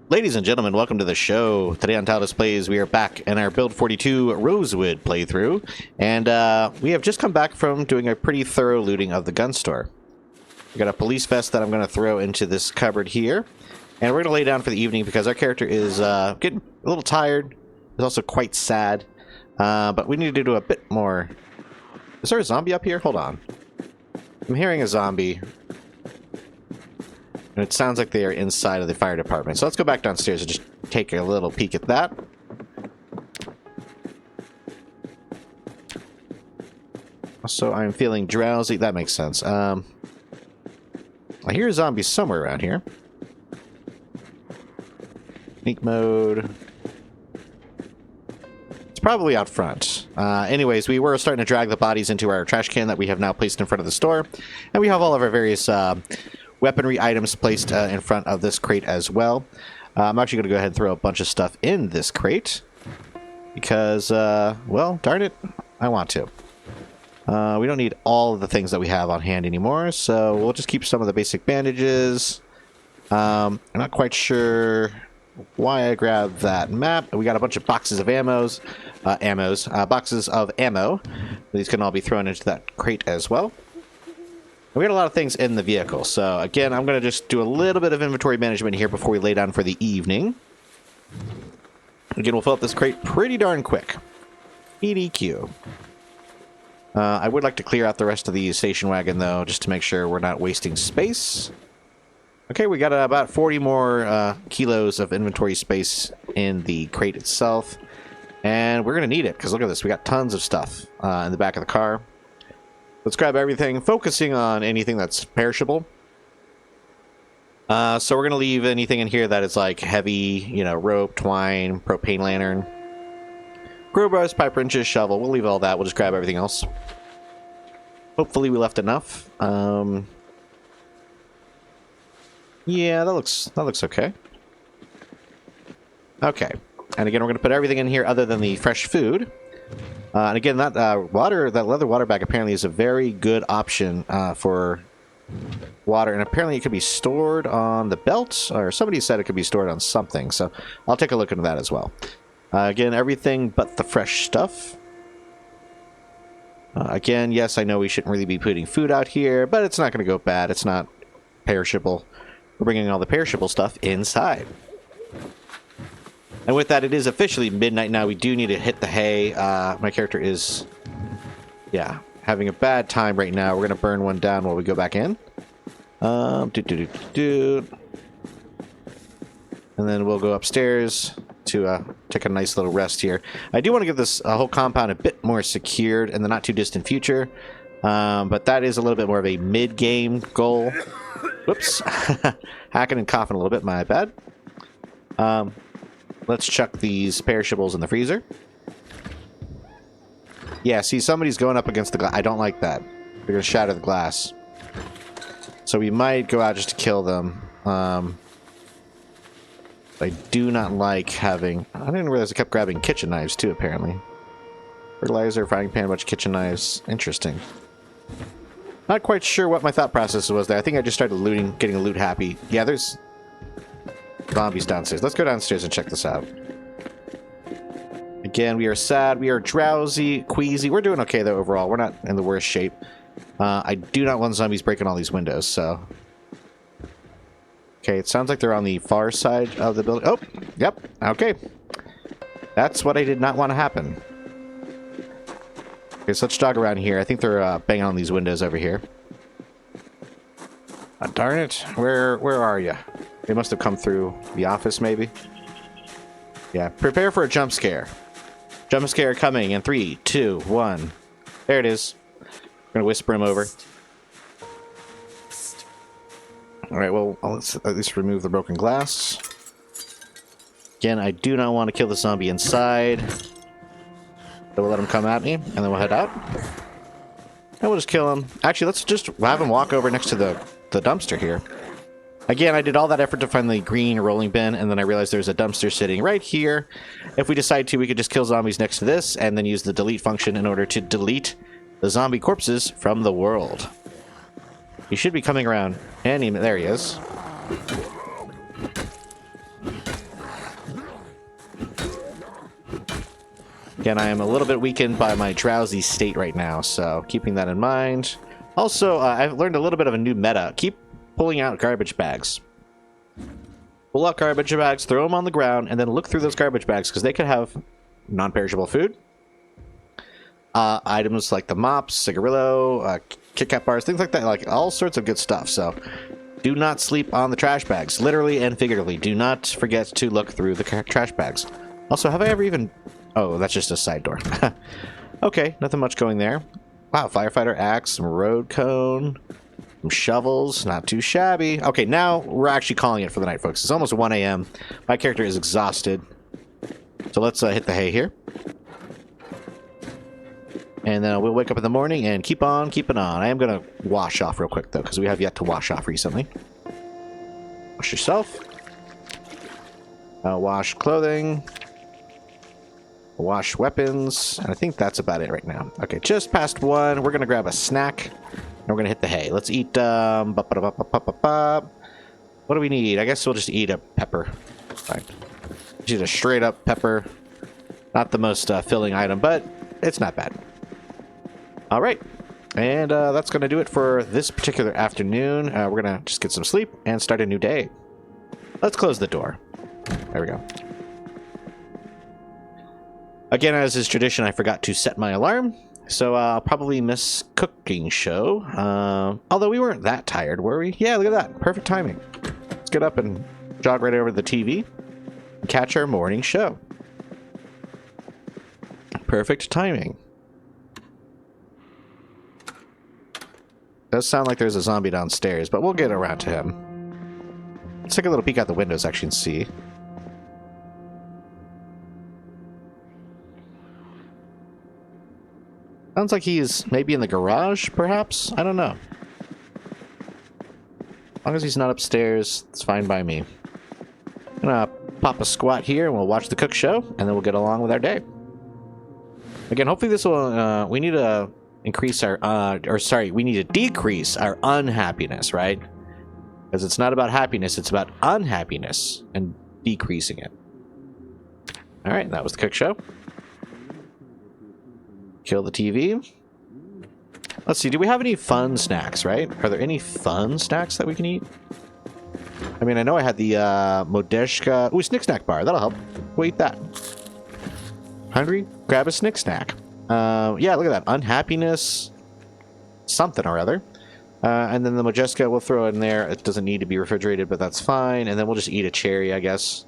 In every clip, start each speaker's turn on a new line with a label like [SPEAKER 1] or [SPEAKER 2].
[SPEAKER 1] Ladies and gentlemen, welcome to the show. Today on Tallidus Plays, we are back in our Build 42 Rosewood playthrough, and we have just come back from doing a pretty thorough looting of the gun store. We got a police vest that I'm going to throw into this cupboard here, and we're going to lay down for the evening because our character is getting a little tired. He's also quite sad, but we need to do a bit more. Is there a zombie up here? Hold on. I'm hearing a zombie. And it sounds like they are inside of the fire department. So let's go back downstairs and just take a little peek at that. Also, I'm feeling drowsy. That makes sense. I hear zombies somewhere around here. Sneak mode. It's probably out front. Anyways, we were starting to drag the bodies into our trash can that we have now placed in front of the store. And we have all of our various weaponry items placed in front of this crate as well. I'm actually going to go ahead and throw a bunch of stuff in this crate because, well, darn it, I want to. We don't need all of the things that we have on hand anymore, so we'll just keep some of the basic bandages. I'm not quite sure why I grabbed that map. We got a bunch of boxes of boxes of ammo. These can all be thrown into that crate as well. We got a lot of things in the vehicle, so again, I'm going to just do a little bit of inventory management here before we lay down for the evening. Again, we'll fill up this crate pretty darn quick. EDQ. I would like to clear out the rest of the station wagon, though, just to make sure we're not wasting space. Okay, we got about 40 more kilos of inventory space in the crate itself, and we're going to need it, because look at this, we got tons of stuff in the back of the car. Let's grab everything, focusing on anything that's perishable. So we're going to leave anything in here that is like heavy, you know, rope, twine, propane lantern, crowbars, pipe wrenches, shovel. We'll leave all that. We'll just grab everything else. Hopefully we left enough. Yeah, that looks okay. Okay. And again, we're going to put everything in here other than the fresh food. And again, that leather water bag apparently is a very good option for water, and apparently it could be stored on the belt, or somebody said it could be stored on something, so I'll take a look into that as well. Again, everything but the fresh stuff. Again, yes, I know we shouldn't really be putting food out here, but it's not going to go bad. It's not perishable. We're bringing all the perishable stuff inside. And with that, it is officially midnight now. We do need to hit the hay. My character is, yeah, having a bad time right now. We're going to burn one down while we go back in. And then we'll go upstairs to take a nice little rest here. I do want to get this whole compound a bit more secured in the not too distant future. But that is a little bit more of a mid-game goal. Whoops. Hacking and coughing a little bit, my bad. Let's chuck these perishables in the freezer. Yeah, see, somebody's going up against the glass. I don't like that. They're going to shatter the glass. So we might go out just to kill them. I do not like having... I didn't realize I kept grabbing kitchen knives, too, apparently. Fertilizer, frying pan, a bunch of kitchen knives. Interesting. Not quite sure what my thought process was there. I think I just started looting, getting a loot happy. Yeah, there's... zombies downstairs. Let's go downstairs and check this out. Again, we are sad. We are drowsy, queasy. We're doing okay, though, overall. We're not in the worst shape. I do not want zombies breaking all these windows, so... Okay, it sounds like they're on the far side of the building. Oh, yep. Okay. That's what I did not want to happen. Okay, so let's jog around here. I think they're banging on these windows over here. Darn it. Where are you? They must have come through the office, maybe. Yeah, prepare for a jump scare. Jump scare coming in 3, 2, 1. There it is. I'm going to whisper him over. Alright, well, let's at least remove the broken glass. Again, I do not want to kill the zombie inside. So we'll let him come at me, and then we'll head out. And we'll just kill him. Actually, let's just have him walk over next to the dumpster here. Again, I did all that effort to find the green rolling bin, and then I realized there's a dumpster sitting right here. If we decide to, we could just kill zombies next to this, and then use the delete function in order to delete the zombie corpses from the world. He should be coming around. And there he is. Again, I am a little bit weakened by my drowsy state right now, so keeping that in mind. Also, I've learned a little bit of a new meta. Keep pulling out garbage bags. Pull out garbage bags, throw them on the ground, and then look through those garbage bags, because they could have non-perishable food. Items like the mops, cigarillo, Kit Kat bars, things like that, like all sorts of good stuff. So do not sleep on the trash bags, literally and figuratively. Do not forget to look through the trash bags. Also, have I ever even... Oh, that's just a side door. Okay, nothing much going there. Wow, firefighter axe, some road cone, some shovels, not too shabby. Okay, now we're actually calling it for the night, folks. It's almost 1 a.m. My character is exhausted. So let's hit the hay here. And then we'll wake up in the morning and keep on keeping on. I am going to wash off real quick, though, because we have yet to wash off recently. Wash yourself. Wash clothing. Wash weapons. And I think that's about it right now. Okay, just past 1. We're going to grab a snack. And we're going to hit the hay. Let's eat... What do we need? I guess we'll just eat a pepper. Fine. Just eat a straight-up pepper. Not the most filling item, but it's not bad. All right, and that's going to do it for this particular afternoon. We're going to just get some sleep and start a new day. Let's close the door. There we go. Again, as is tradition, I forgot to set my alarm, so I'll probably miss cooking show. Although we weren't that tired, were we? Yeah, look at that. Perfect timing. Let's get up and jog right over to the TV and catch our morning show. Perfect timing. Does sound like there's a zombie downstairs, but we'll get around to him. Let's take a little peek out the windows, actually, and see. Sounds like he's maybe in the garage, perhaps? I don't know. As long as he's not upstairs, it's fine by me. I'm gonna pop a squat here, and we'll watch the cook show, and then we'll get along with our day. Again, hopefully this will... we need to... increase our, we need to decrease our unhappiness, right? Because it's not about happiness, it's about unhappiness and decreasing it. Alright, that was the cook show. Kill the TV. Let's see, do we have any fun snacks, right? Are there any fun snacks that we can eat? I mean, I know I had the Modeshka... Ooh, Snick Snack bar, that'll help. We'll eat that. Hungry? Grab a Snick Snack. Yeah, look at that. Unhappiness. Something or other. And then the Modjeska we'll throw in there. It doesn't need to be refrigerated, but that's fine. And then we'll just eat a cherry, I guess.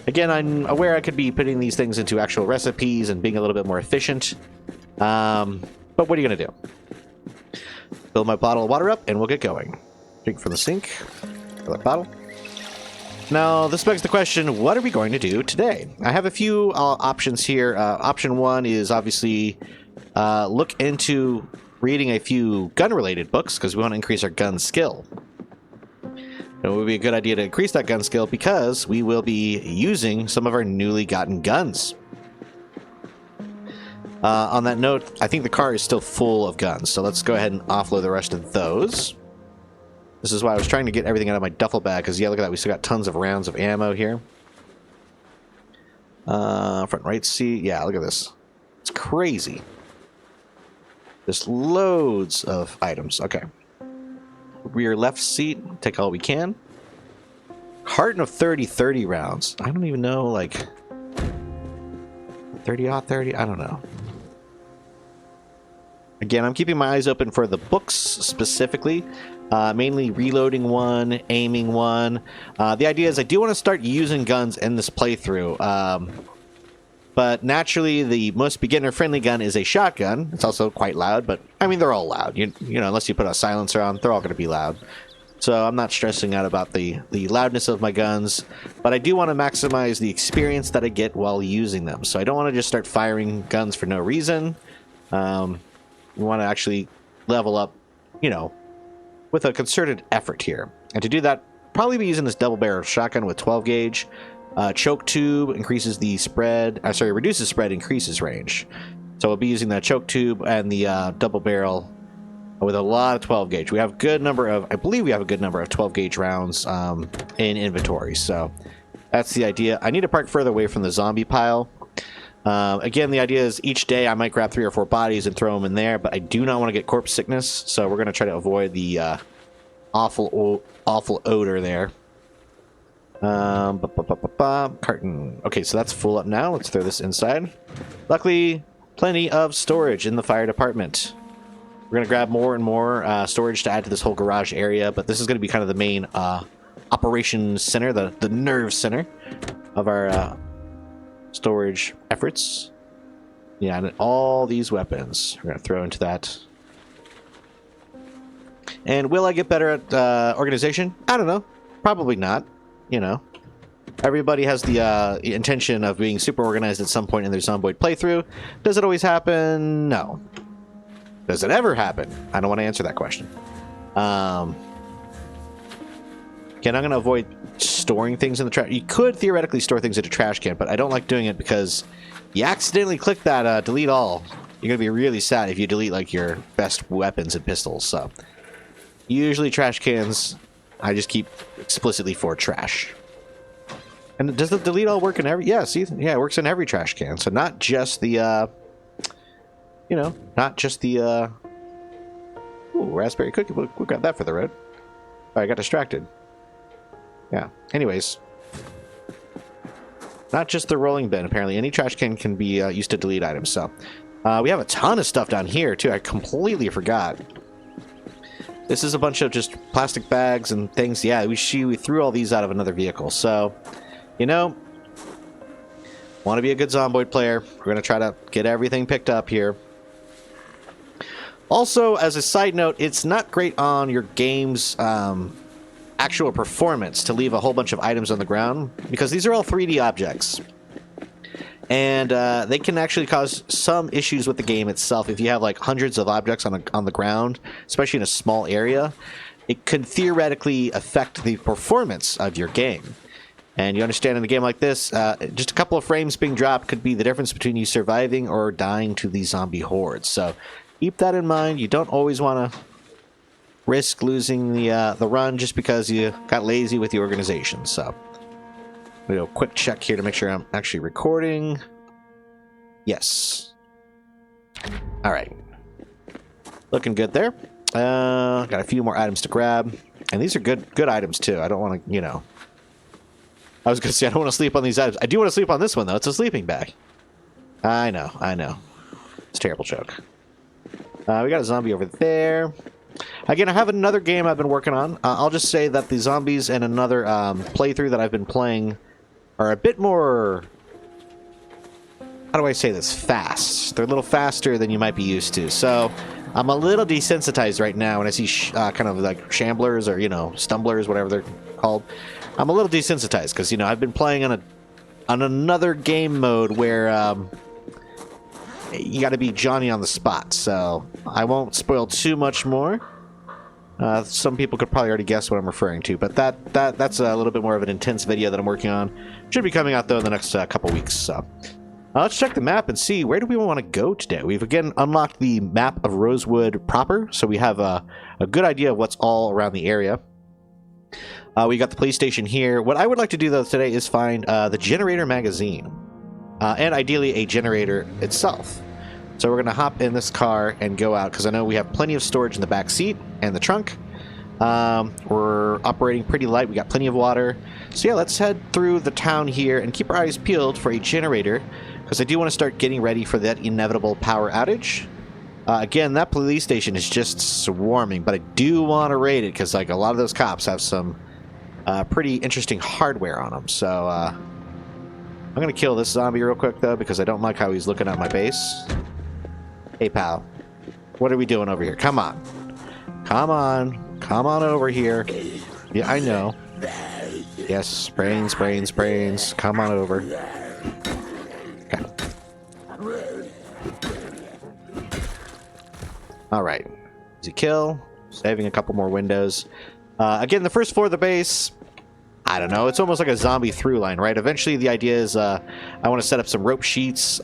[SPEAKER 1] Again, I'm aware I could be putting these things into actual recipes and being a little bit more efficient. But what are you going to do? Fill my bottle of water up, and we'll get going. Drink from the sink. Fill that bottle. Now, this begs the question, what are we going to do today? I have a few options here. Option 1 is obviously look into reading a few gun-related books, because we want to increase our gun skill. It would be a good idea to increase that gun skill, because we will be using some of our newly gotten guns. On that note, I think the car is still full of guns, so let's go ahead and offload the rest of those. This is why I was trying to get everything out of my duffel bag, because, yeah, look at that. We still got tons of rounds of ammo here. Front right seat. Yeah, look at this. It's crazy. Just loads of items. Okay. Rear left seat. Take all we can. Carton of 30 rounds. I don't even know, like... 30-30? I don't know. Again, I'm keeping my eyes open for the books specifically. Mainly reloading one, aiming one. The idea is I do want to start using guns in this playthrough. But naturally, the most beginner-friendly gun is a shotgun. It's also quite loud, but I mean, they're all loud. You know, unless you put a silencer on, they're all going to be loud. So I'm not stressing out about the loudness of my guns, but I do want to maximize the experience that I get while using them. So I don't want to just start firing guns for no reason. We want to actually level up, you know, with a concerted effort here. And to do that, probably be using this double-barrel shotgun with 12 gauge. Choke tube increases the spread, reduces spread, increases range. So we'll be using that choke tube and the double barrel with a lot of 12 gauge. We have a good number of, I believe we have a good number of 12 gauge rounds in inventory. So that's the idea. I need to park further away from the zombie pile. Again, the idea is each day I might grab 3 or 4 bodies and throw them in there, but I do not want to get corpse sickness, so we're going to try to avoid the awful odor there. Carton. Okay, so that's full up now. Let's throw this inside. Luckily, plenty of storage in the fire department. We're going to grab more and more storage to add to this whole garage area, but this is going to be kind of the main operations center, the nerve center of our storage efforts. Yeah, and all these weapons we're going to throw into that. And will I get better at organization? I don't know. Probably not. You know, everybody has the intention of being super organized at some point in their Zomboid playthrough. Does it always happen? No. Does it ever happen? I don't want to answer that question. Again, I'm going to avoid storing things in the trash. You could theoretically store things in a trash can, but I don't like doing it because you accidentally click that delete all. You're going to be really sad if you delete like your best weapons and pistols. So usually trash cans, I just keep explicitly for trash. And does the delete all work in every... Yeah, see? Yeah, it works in every trash can. So not just the, you know, not just the, ooh, raspberry cookie. We'll grab that for the road. Oh, I got distracted. Yeah. Anyways. Not just the rolling bin, apparently. Any trash can be used to delete items. So, we have a ton of stuff down here, too. I completely forgot. This is a bunch of just plastic bags and things. Yeah, we threw all these out of another vehicle. So, you know, want to be a good Zomboid player. We're going to try to get everything picked up here. Also, as a side note, it's not great on your game's actual performance to leave a whole bunch of items on the ground, because these are all 3D objects. And they can actually cause some issues with the game itself. If you have like hundreds of objects on the ground, especially in a small area, it could theoretically affect the performance of your game. And you understand, in a game like this, just a couple of frames being dropped could be the difference between you surviving or dying to the zombie hordes. So keep that in mind. You don't always want to risk losing the run just because you got lazy with the organization. So we do a quick check here to make sure I'm actually recording. Yes. All right. Looking good there. Got a few more items to grab, and these are good items too. I don't want to, you know. I was gonna say I don't want to sleep on these items. I do want to sleep on this one though. It's a sleeping bag. I know. It's a terrible joke. We got a zombie over there. Again, I have another game I've been working on. I'll just say that the zombies in another playthrough that I've been playing are a bit more, how do I say this, fast. They're a little faster than you might be used to. So I'm a little desensitized right now when I see kind of like shamblers or, you know, stumblers, whatever they're called. I'm a little desensitized because, you know, I've been playing on another game mode where you got to be Johnny on the spot. So I won't spoil too much more. Some people could probably already guess what I'm referring to, but that's a little bit more of an intense video that I'm working on. Should be coming out though in the next couple weeks. So let's check the map and see, where do we want to go today. We've again unlocked the map of Rosewood proper, so we have a good idea of what's all around the area. We got the police station here. What I would like to do though today is find the generator magazine, and ideally a generator itself. So we're going to hop in this car and go out, because I know we have plenty of storage in the back seat and the trunk. We're operating pretty light. We got plenty of water. So yeah, let's head through the town here and keep our eyes peeled for a generator, because I do want to start getting ready for that inevitable power outage. Again, that police station is just swarming, but I do want to raid it because like a lot of those cops have some pretty interesting hardware on them. So I'm going to kill this zombie real quick though, because I don't like how he's looking at my base. Hey, pal. What are we doing over here? Come on. Come on. Come on over here. Yeah, I know. Yes, brains. Come on over. Okay. Alright. Easy kill. Saving a couple more windows. Again, the first floor of the base, I don't know. It's almost like a zombie through line, right? Eventually, the idea is I want to set up some rope sheets,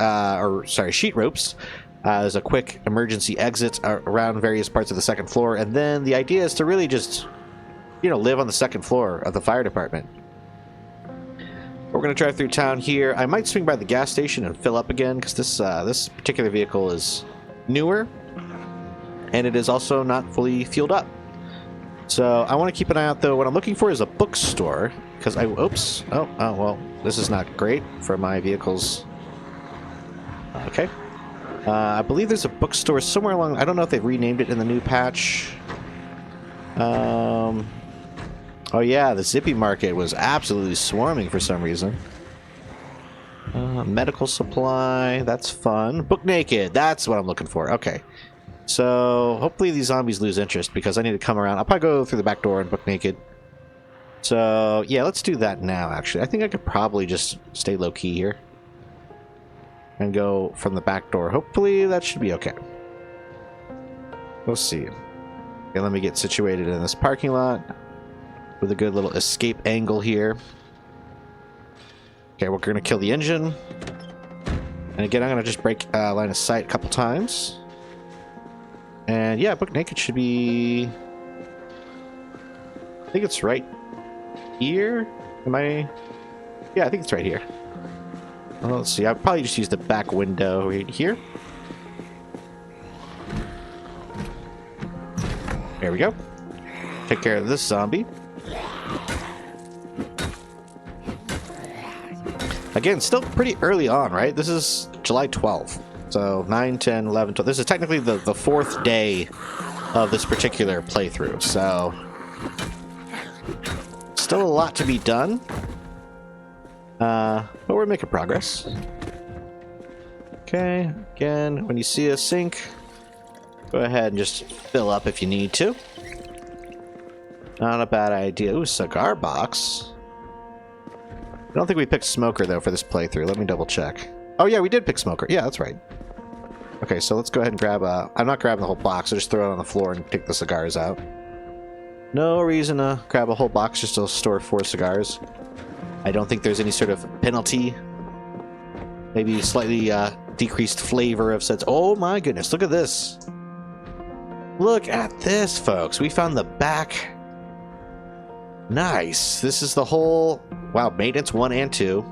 [SPEAKER 1] sheet ropes. As a quick emergency exit around various parts of the second floor, and then the idea is to really just, you know, live on the second floor of the fire department. We're going to drive through town here. I might swing by the gas station and fill up again, because this particular vehicle is newer, and it is also not fully fueled up. So I want to keep an eye out, though. What I'm looking for is a bookstore, because oops. Oh, well, this is not great for my vehicles. Okay. I believe there's a bookstore somewhere along... I don't know if they've renamed it in the new patch. Oh yeah, the Zippy Market was absolutely swarming for some reason. Medical supply, that's fun. Book Naked, that's what I'm looking for. Okay. So, hopefully these zombies lose interest, because I need to come around. I'll probably go through the back door and Book Naked. So, yeah, let's do that now, actually. I think I could probably just stay low-key here. And go from the back door. Hopefully that should be okay. We'll see. Okay, let me get situated in this parking lot with a good little escape angle here. Okay, we're gonna kill the engine. And again, I'm gonna just break line of sight a couple times. And yeah, Book Naked should be... I think it's right here. Am I... Yeah, I think it's right here. Well, let's see. I'll probably just use the back window right here. There we go. Take care of this zombie. Again, still pretty early on, right? This is July 12th. So 9, 10, 11, 12. This is technically the fourth day of this particular playthrough. So still a lot to be done. But we're making progress. Okay, again, when you see a sink, go ahead and just fill up if you need to. Not a bad idea. Ooh, cigar box. I don't think we picked Smoker, though, for this playthrough. Let me double check. Oh, yeah, we did pick Smoker. Yeah, that's right. Okay, so let's go ahead and grab I'm not grabbing the whole box. I'll just throw it on the floor and take the cigars out. No reason to grab a whole box just to store 4 cigars. I don't think there's any sort of penalty. Maybe slightly decreased flavor of sets. Oh my goodness, look at this. Look at this, folks. We found the back. Nice. This is the whole... Wow, maintenance 1 and 2.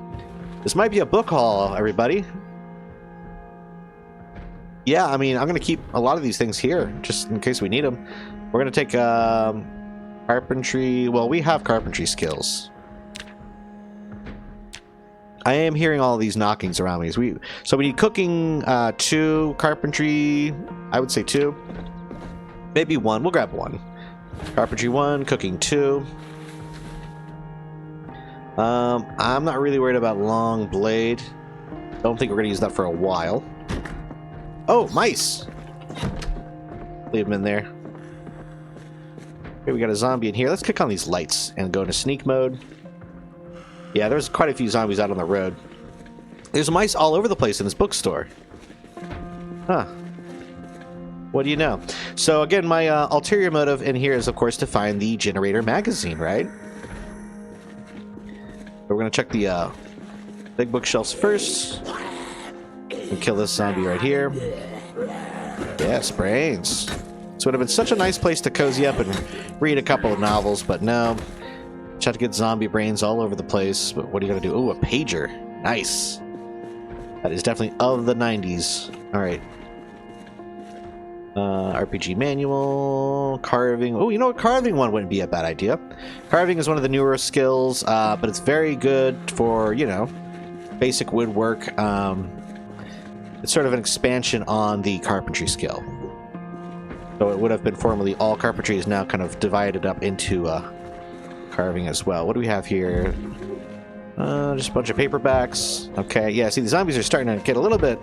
[SPEAKER 1] This might be a book haul, everybody. Yeah, I mean, I'm going to keep a lot of these things here, just in case we need them. We're going to take carpentry... Well, we have carpentry skills. I am hearing all these knockings around me. So we need cooking 2, carpentry, I would say 2. Maybe 1. We'll grab 1. Carpentry 1, cooking 2. I'm not really worried about long blade. Don't think we're going to use that for a while. Oh, mice! Leave them in there. Okay, we got a zombie in here. Let's click on these lights and go into sneak mode. Yeah, there's quite a few zombies out on the road. There's mice all over the place in this bookstore. Huh. What do you know? So again, my ulterior motive in here is, of course, to find the generator magazine, right? We're going to check the big bookshelves first. And kill this zombie right here. Yes, brains. This would have been such a nice place to cozy up and read a couple of novels, but no. Try to get zombie brains all over the place, but what are you going to do? Oh, a pager. Nice. That is definitely of the 90s. Alright. RPG manual, carving. Oh, you know what? Carving one wouldn't be a bad idea. Carving is one of the newer skills, but it's very good for, you know, basic woodwork. It's sort of an expansion on the carpentry skill. So it would have been formerly all carpentry, is now kind of divided up into carving as well. What do we have here? Just a bunch of paperbacks. Okay, yeah, see, the zombies are starting to get a little bit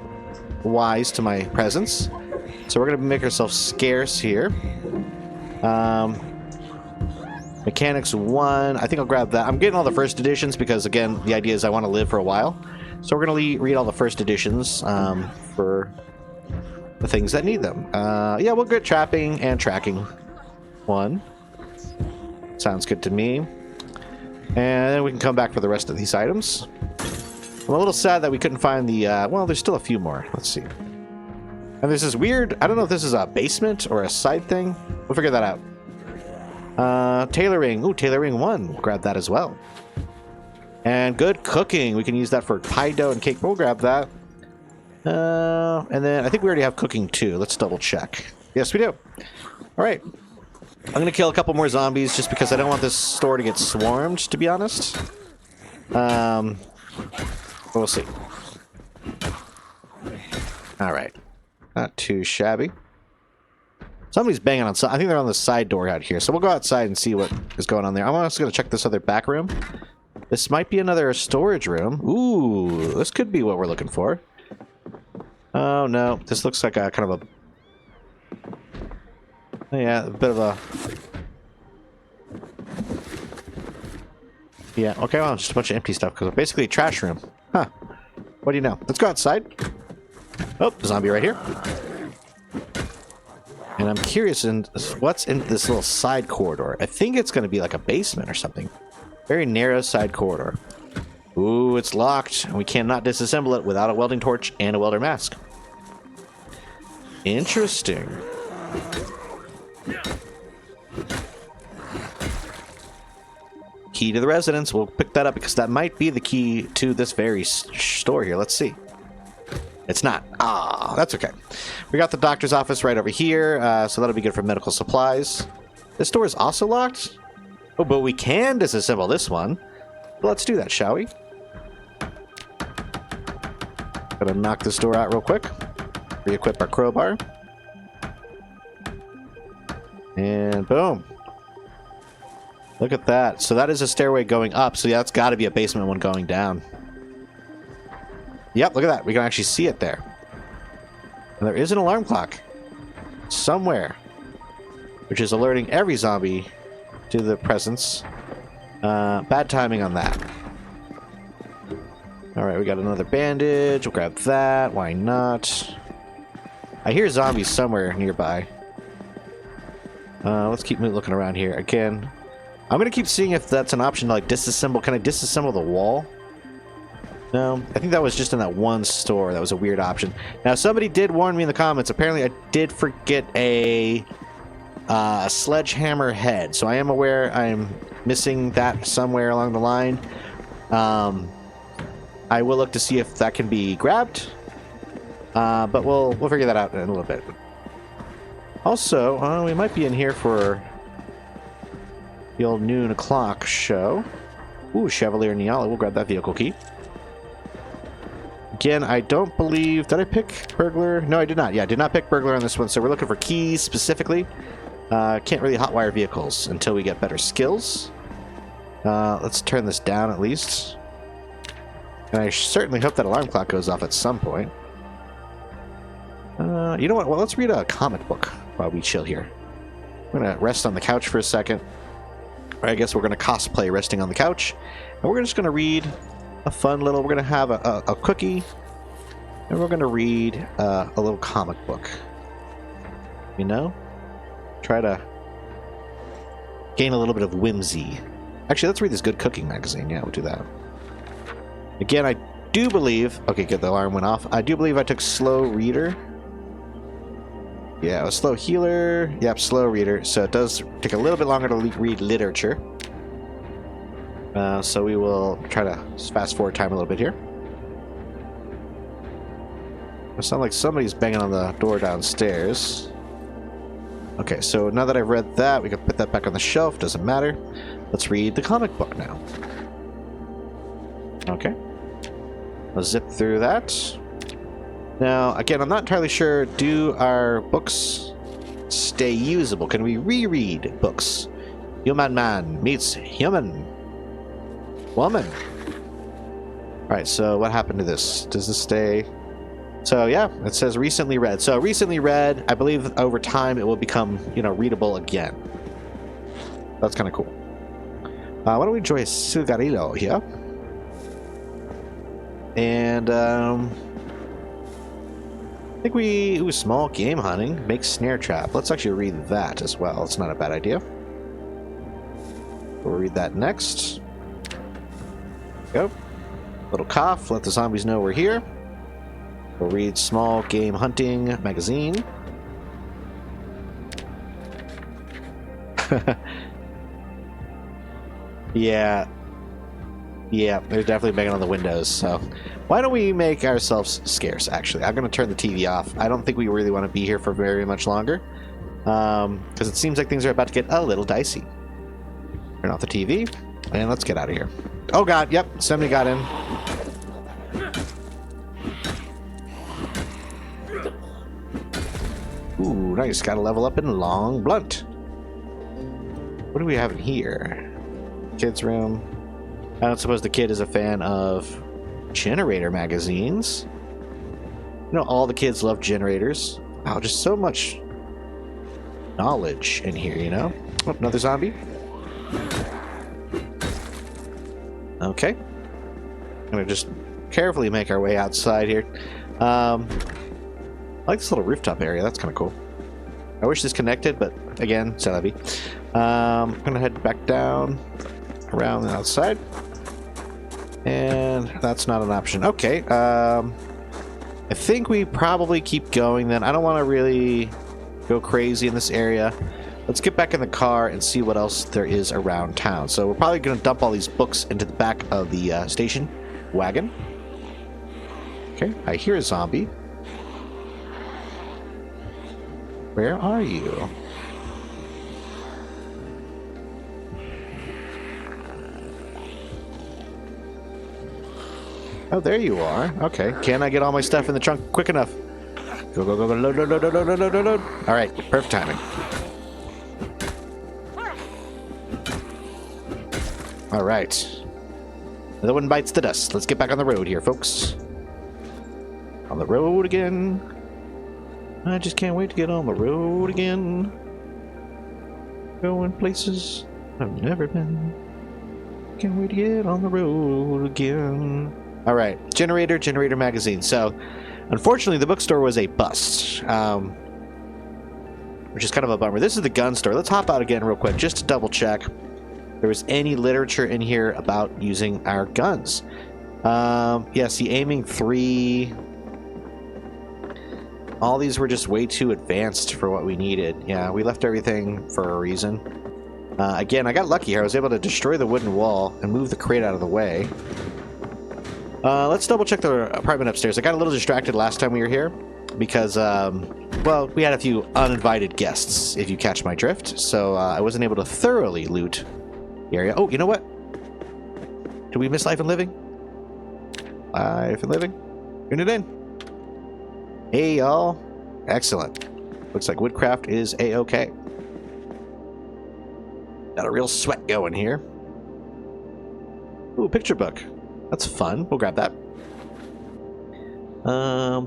[SPEAKER 1] wise to my presence. So we're going to make ourselves scarce here. Mechanics 1. I think I'll grab that. I'm getting all the first editions because, again, the idea is I want to live for a while. So we're going to read all the first editions for the things that need them. Yeah, we'll get trapping and tracking 1. Sounds good to me. And then we can come back for the rest of these items. I'm a little sad that we couldn't find the... well, there's still a few more. Let's see. And there's this weird... I don't know if this is a basement or a side thing. We'll figure that out. Tailoring. Ooh, tailoring 1. We'll grab that as well. And good cooking. We can use that for pie dough and cake. We'll grab that. And then I think we already have cooking too. Let's double check. Yes, we do. All right. I'm going to kill a couple more zombies just because I don't want this store to get swarmed, to be honest. We'll see. All right. Not too shabby. Somebody's banging on... I think they're on the side door out here. So we'll go outside and see what is going on there. I'm also going to check this other back room. This might be another storage room. Ooh, this could be what we're looking for. Oh, no. This looks like a kind of a... Yeah, a bit of a... Yeah, okay, well, just a bunch of empty stuff, because we're basically a trash room. Huh. What do you know? Let's go outside. Oh, zombie right here. And I'm curious in what's in this little side corridor. I think it's going to be like a basement or something. Very narrow side corridor. Ooh, it's locked, and we cannot disassemble it without a welding torch and a welder mask. Interesting. Key to the residence. We'll pick that up because that might be the key to this very store here. Let's see. It's not. Ah, that's okay. We got the doctor's office right over here, so that'll be good for medical supplies. This door is also locked. Oh, but we can disassemble this one. Well, let's do that, shall we? Gotta knock this door out real quick. Re-equip our crowbar. And boom. Look at that. So that is a stairway going up. So yeah, that's got to be a basement one going down. Yep, look at that. We can actually see it there. And there is an alarm clock somewhere, which is alerting every zombie to the presence. Bad timing on that. Alright, we got another bandage. We'll grab that. Why not? I hear zombies somewhere nearby. Let's keep looking around here. Again, I'm going to keep seeing if that's an option to like disassemble. Can I disassemble the wall? No, I think that was just in that one store. That was a weird option. Now, somebody did warn me in the comments. Apparently, I did forget a sledgehammer head. So I am aware I'm missing that somewhere along the line. I will look to see if that can be grabbed. But we'll figure that out in a little bit. Also, we might be in here for the old noon o'clock show. Ooh, Chevalier Niala. We'll grab that vehicle key. Again, I don't believe... Did I pick burglar? No, I did not. Yeah, I did not pick burglar on this one. So we're looking for keys specifically. Can't really hotwire vehicles until we get better skills. Let's turn this down at least. And I certainly hope that alarm clock goes off at some point. You know what? Well, let's read a comic book while we chill here. I'm going to rest on the couch for a second. Or I guess we're going to cosplay resting on the couch. And we're just going to read a fun little... We're going to have a cookie. And we're going to read a little comic book. You know? Try to gain a little bit of whimsy. Actually, let's read this Good Cooking magazine. Yeah, we'll do that. Again, I do believe... Okay, good, the alarm went off. I do believe I took slow reader. Yeah, it was slow healer. Yep, slow reader. So it does take a little bit longer to read literature. So we will try to fast forward time a little bit here. It sounds like somebody's banging on the door downstairs. Okay, so now that I've read that, we can put that back on the shelf. Doesn't matter. Let's read the comic book now. Okay. Let's zip through that. Now, again, I'm not entirely sure, do our books stay usable? Can we reread books? Human man meets human woman. Alright, so what happened to this? Does this stay? So, yeah, it says recently read. So, recently read, I believe over time it will become, you know, readable again. That's kind of cool. Why don't we enjoy a cigarillo here? And, I think we... Ooh, small game hunting. Make snare trap. Let's actually read that as well. It's not a bad idea. We'll read that next. Go. Little cough. Let the zombies know we're here. We'll read small game hunting magazine. Yeah. Yeah, they're definitely banging on the windows, so why don't we make ourselves scarce, actually. I'm going to turn the TV off. I don't think we really want to be here for very much longer, because it seems like things are about to get a little dicey. Turn off the TV, and let's get out of here. Oh god, yep, somebody got in. Ooh, nice, got to level up in long blunt. What do we have in here? Kids' room. I don't suppose the kid is a fan of generator magazines. You know, all the kids love generators. Wow, just so much knowledge in here, you know? Oh, another zombie. Okay. I'm gonna just carefully make our way outside here. I like this little rooftop area. That's kind of cool. I wish this connected, but again, c'est la vie. I'm gonna head back down around the outside. And that's not an option. Okay. I think we probably keep going then. I don't want to really go crazy in this area. Let's get back in the car and see what else there is around town. So we're probably going to dump all these books into the back of the station wagon. Okay, I hear a zombie. Where are you? Oh, there you are. Okay. Can I get all my stuff in the trunk quick enough? Go, go, go, go, load, load, load, load, load, load, load. All right. Perfect timing. All right. Another one bites the dust. Let's get back on the road here, folks. On the road again. I just can't wait to get on the road again. Going places I've never been. Can't wait to get on the road again. All right, generator magazine. So, unfortunately, the bookstore was a bust, which is kind of a bummer. This is the gun store. Let's hop out again real quick just to double check there was any literature in here about using our guns. Yes, the aiming 3. All these were just way too advanced for what we needed. Yeah, we left everything for a reason. Again, I got lucky here. I was able to destroy the wooden wall and move the crate out of the way. Let's double check the apartment upstairs. I got a little distracted last time we were here because, well, we had a few uninvited guests, if you catch my drift. So I wasn't able to thoroughly loot the area. Oh, you know what? Did we miss Life and Living? Life and Living. Turn it in. Hey, y'all. Excellent. Looks like Woodcraft is A-okay. Got a real sweat going here. Ooh, picture book. That's fun. We'll grab that. All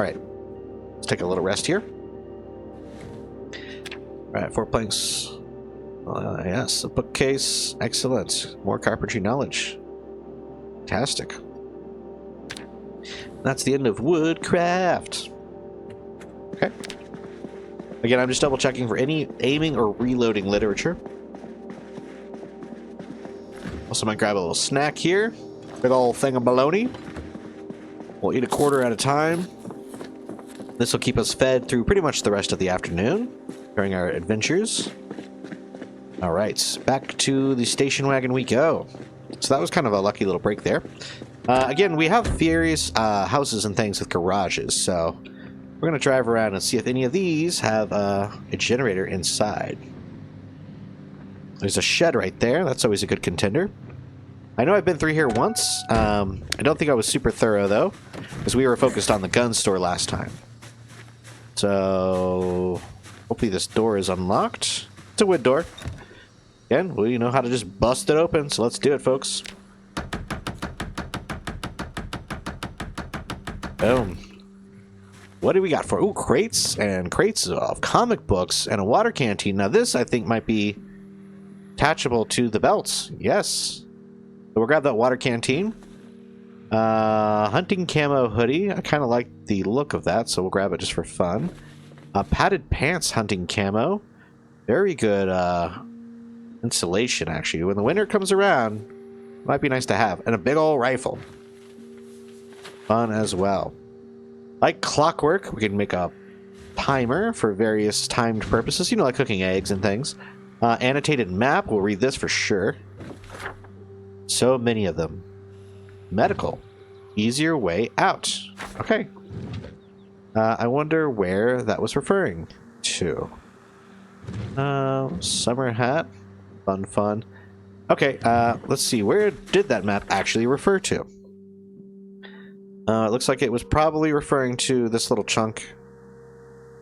[SPEAKER 1] right. Let's take a little rest here. All right, 4 planks. Yes, a bookcase. Excellent. More carpentry knowledge. Fantastic. That's the end of Woodcraft. Okay. Again, I'm just double checking for any aiming or reloading literature. Also might grab a little snack here. Big old thing of bologna. We'll eat a quarter at a time. This will keep us fed through pretty much the rest of the afternoon during our adventures. All right, back to the station wagon we go. So that was kind of a lucky little break there. Again, we have various houses and things with garages, so we're going to drive around and see if any of these have a generator inside. There's a shed right there. That's always a good contender. I know I've been through here once. I don't think I was super thorough, though, because we were focused on the gun store last time. So hopefully this door is unlocked. It's a wood door. Again, we know how to just bust it open, so let's do it, folks. Boom. What do we got for? Ooh, crates and crates of comic books and a water canteen. Now this, I think, might be attachable to the belts. Yes. So we'll grab that water canteen. Hunting camo hoodie. I kind of like the look of that, so we'll grab it just for fun. Padded pants hunting camo. Very good insulation, actually. When the winter comes around, it might be nice to have. And a big old rifle. Fun as well. Like clockwork, we can make a timer for various timed purposes. You know, like cooking eggs and things. Annotated map. We'll read this for sure. So many of them. Medical. Easier way out. Okay. I wonder where that was referring to. Summer hat. Fun, fun. Okay, let's see. Where did that map actually refer to? It looks like it was probably referring to this little chunk.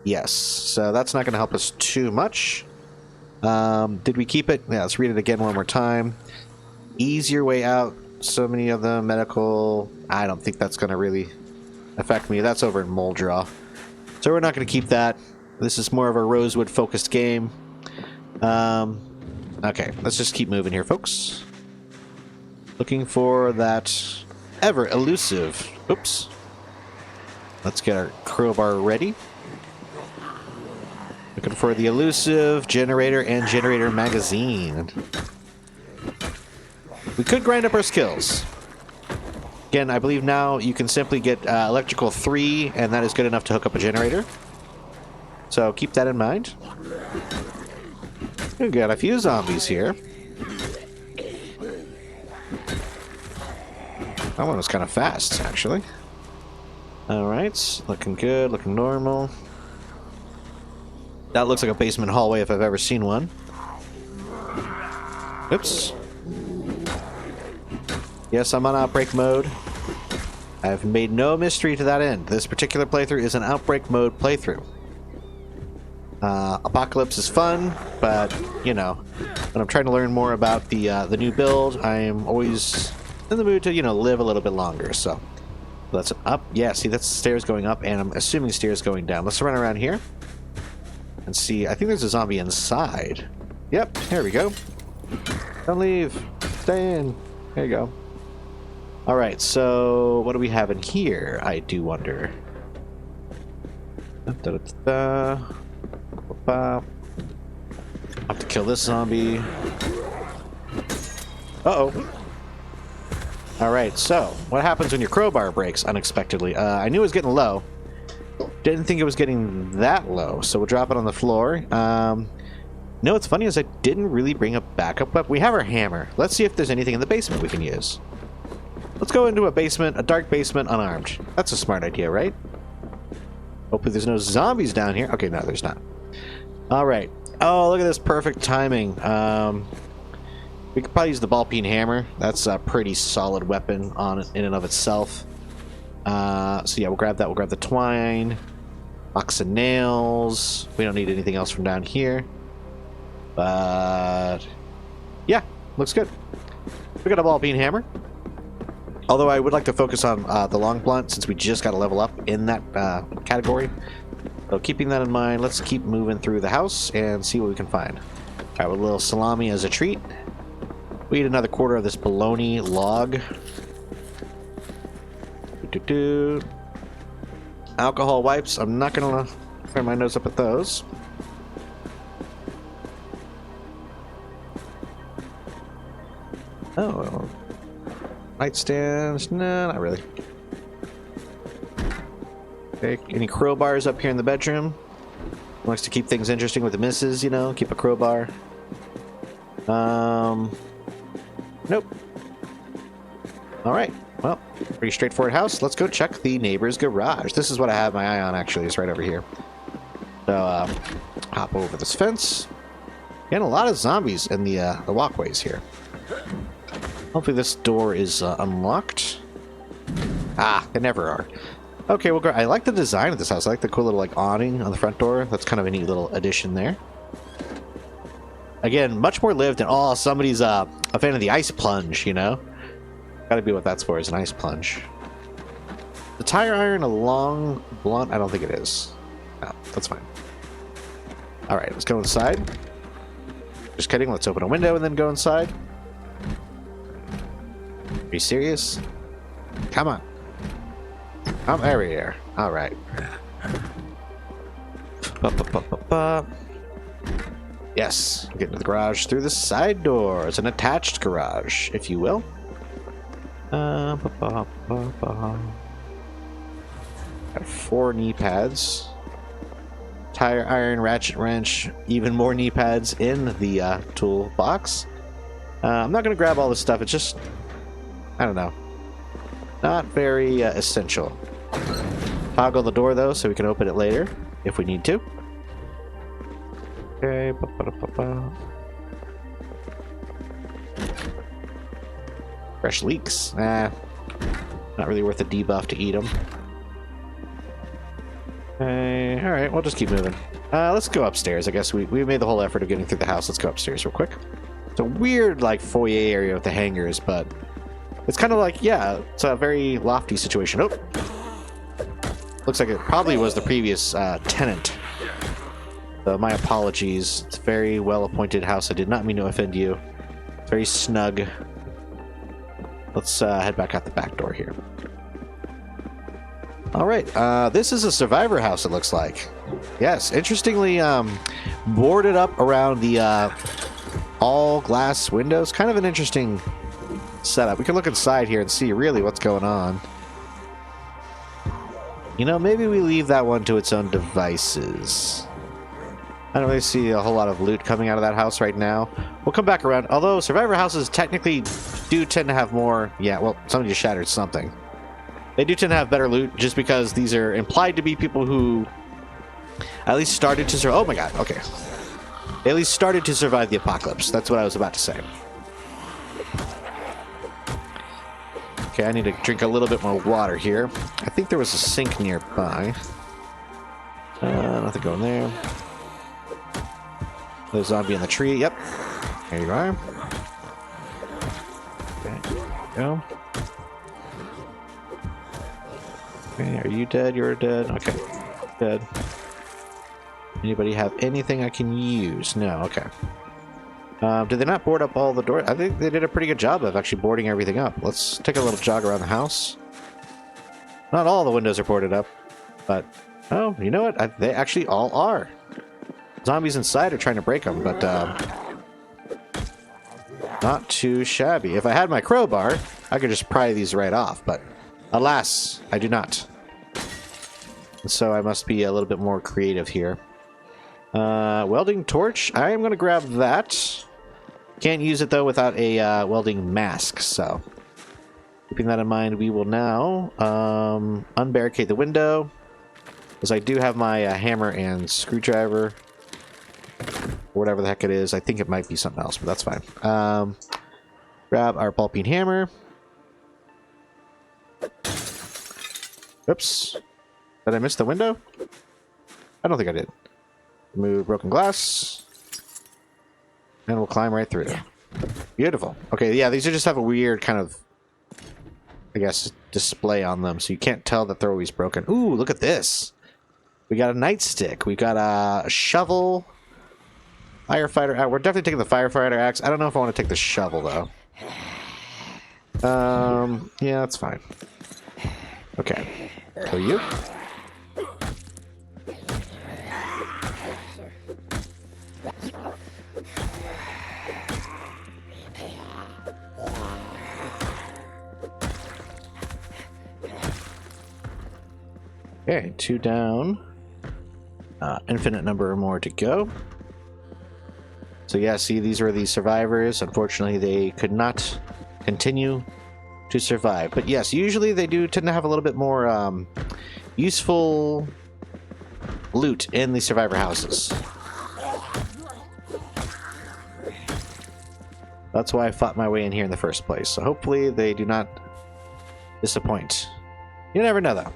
[SPEAKER 1] Yes, so that's not going to help us too much. Did we keep it? Yeah, let's read it again one more time. Easier way out. So many of them. Medical. I don't think that's going to really affect me. That's over in Moldraw. So we're not going to keep that. This is more of a Rosewood focused game. Okay, let's just keep moving here, folks. Looking for that ever elusive. Oops. Let's get our crowbar ready. Looking for the elusive generator and generator magazine. We could grind up our skills. Again, I believe now you can simply get electrical 3, and that is good enough to hook up a generator. So keep that in mind. We've got a few zombies here. That one was kind of fast, actually. Alright, looking good, looking normal. That looks like a basement hallway if I've ever seen one. Oops. Yes, I'm on outbreak mode. I've made no mystery to that end. This particular playthrough is an outbreak mode playthrough. Apocalypse is fun, but, you know, when I'm trying to learn more about the new build, I'm always in the mood to, you know, live a little bit longer, so. That's up. Yeah, see, that's stairs going up, and I'm assuming stairs going down. Let's run around here and see. I think there's a zombie inside. Yep, here we go. Don't leave. Stay in. There you go. Alright, so what do we have in here? I do wonder. I'll have to kill this zombie. Uh-oh. Alright, so what happens when your crowbar breaks unexpectedly? I knew it was getting low. Didn't think it was getting that low, so we'll drop it on the floor. No, what's funny is I didn't really bring a backup weapon. We have our hammer. Let's see if there's anything in the basement we can use. Let's go into a basement, a dark basement, unarmed. That's a smart idea, right? Hopefully there's no zombies down here. Okay, no, there's not. Alright. Oh, look at this perfect timing. We could probably use the ball-peen hammer. That's a pretty solid weapon in and of itself. So yeah, we'll grab that. We'll grab the twine. Box of nails. We don't need anything else from down here. But yeah, looks good. We got a ball-peen hammer. Although I would like to focus on the long blunt since we just got to level up in that category. So keeping that in mind, let's keep moving through the house and see what we can find. Alright, with a little salami as a treat. We eat another quarter of this bologna log. Alcohol wipes. I'm not going to turn my nose up at those. Oh, nightstands? No, not really. Okay, any crowbars up here in the bedroom? Wants to keep things interesting with the missus, you know, keep a crowbar. Nope. Alright, well, pretty straightforward house. Let's go check the neighbor's garage. This is what I have my eye on, actually. It's right over here. So, hop over this fence. And a lot of zombies in the walkways here. Hopefully this door is unlocked. Ah, they never are. Okay, well, I like the design of this house. I like the cool little, like, awning on the front door. That's kind of a neat little addition there. Again, much more lived in. Oh, somebody's a fan of the ice plunge, you know? Gotta be what that's for, is an ice plunge. The tire iron a long blunt? I don't think it is. No, that's fine. Alright, let's go inside. Just kidding, let's open a window and then go inside. Are you serious? Come on. I'm over here. Alright. Yes, get into the garage through the side door. It's an attached garage, if you will. Got 4 knee pads. Tire iron, ratchet wrench, even more knee pads in the toolbox. I'm not going to grab all this stuff. It's just I don't know. Not very essential. Toggle the door, though, so we can open it later if we need to. Okay. Fresh leeks. Not really worth a debuff to eat them. Okay. Alright, we'll just keep moving. Let's go upstairs. I guess we made the whole effort of getting through the house. Let's go upstairs real quick. It's a weird, like, foyer area with the hangars, but it's kind of like, yeah, it's a very lofty situation. Oh! Looks like it probably was the previous tenant. So my apologies. It's a very well-appointed house. I did not mean to offend you. It's very snug. Let's head back out the back door here. Alright, this is a survivor house, it looks like. Yes, interestingly boarded up around the all glass windows. Kind of an interesting setup. We can look inside here and see really what's going on. You know, maybe we leave that one to its own devices. I don't really see a whole lot of loot coming out of that house right now. We'll come back around. Although survivor houses technically do tend to have more... Yeah, well, somebody just shattered something. They do tend to have better loot just because these are implied to be people who at least started to survive. Oh my god, okay. They at least started to survive the apocalypse. That's what I was about to say. Okay, I need to drink a little bit more water here. I think there was a sink nearby. Nothing going there. There's a zombie in the tree. Yep. There you are. Okay, there you go. Okay, are you dead? You're dead. Okay, dead. Anybody have anything I can use? No, okay. Did they not board up all the doors? I think they did a pretty good job of actually boarding everything up. Let's take a little jog around the house. Not all the windows are boarded up, but... Oh, you know what? They actually all are. Zombies inside are trying to break them, but not too shabby. If I had my crowbar, I could just pry these right off, but alas, I do not. And so I must be a little bit more creative here. Welding torch. I am going to grab that. Can't use it, though, without a welding mask, so... Keeping that in mind, we will now unbarricade the window. Because I do have my hammer and screwdriver. Or whatever the heck it is. I think it might be something else, but that's fine. Grab our ball peen hammer. Oops. Did I miss the window? I don't think I did. Remove broken glass. And we'll climb right through. Beautiful. Okay, yeah, these just have a weird kind of, I guess, display on them, so you can't tell that they're always broken. Ooh, look at this. We got a nightstick. We got a shovel. Firefighter. We're definitely taking the firefighter axe. I don't know if I want to take the shovel, though. Yeah, that's fine. Okay. Kill you. Okay, 2 down. Infinite number or more to go. So yeah, see, these were the survivors. Unfortunately, they could not continue to survive. But yes, usually they do tend to have a little bit more useful loot in the survivor houses. That's why I fought my way in here in the first place. So hopefully they do not disappoint. You never know, though.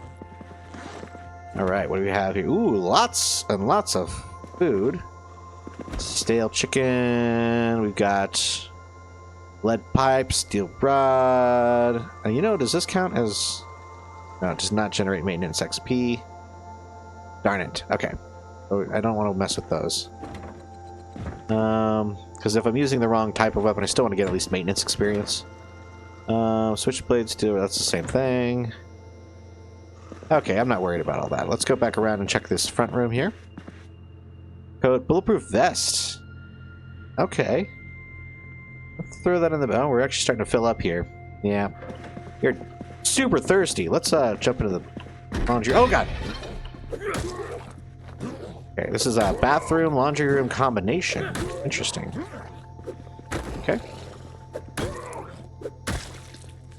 [SPEAKER 1] Alright, what do we have here? Ooh, lots and lots of food. Stale chicken. We've got lead pipe, steel rod. You know, does this count as... No, it does not generate maintenance XP. Darn it. Okay. Oh, I don't want to mess with those. Because if I'm using the wrong type of weapon, I still want to get at least maintenance experience. Switchblades do... That's the same thing. Okay, I'm not worried about all that. Let's go back around and check this front room here. Code bulletproof vest. Okay. Let's throw that in the... Oh, we're actually starting to fill up here. Yeah. You're super thirsty. Let's jump into the laundry. Oh, God. Okay, this is a bathroom, laundry room combination. Interesting. Okay.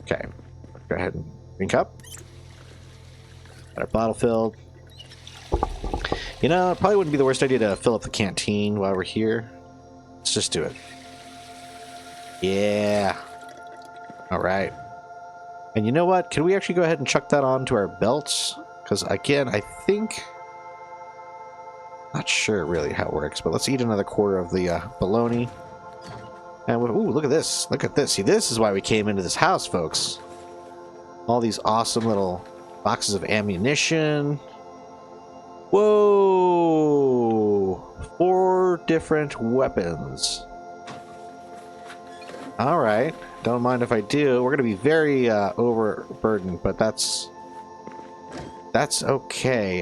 [SPEAKER 1] Okay. Drink up. Got our bottle filled. You know, it probably wouldn't be the worst idea to fill up the canteen while we're here. Let's just do it. Yeah. Alright. And you know what? Can we actually go ahead and chuck that onto our belts? Because, again, I think... Not sure really how it works, but let's eat another quarter of the bologna. And, ooh, look at this. Look at this. See, this is why we came into this house, folks. All these awesome little boxes of ammunition. Whoa! 4 different weapons. Alright. Don't mind if I do. We're going to be very overburdened, but that's okay.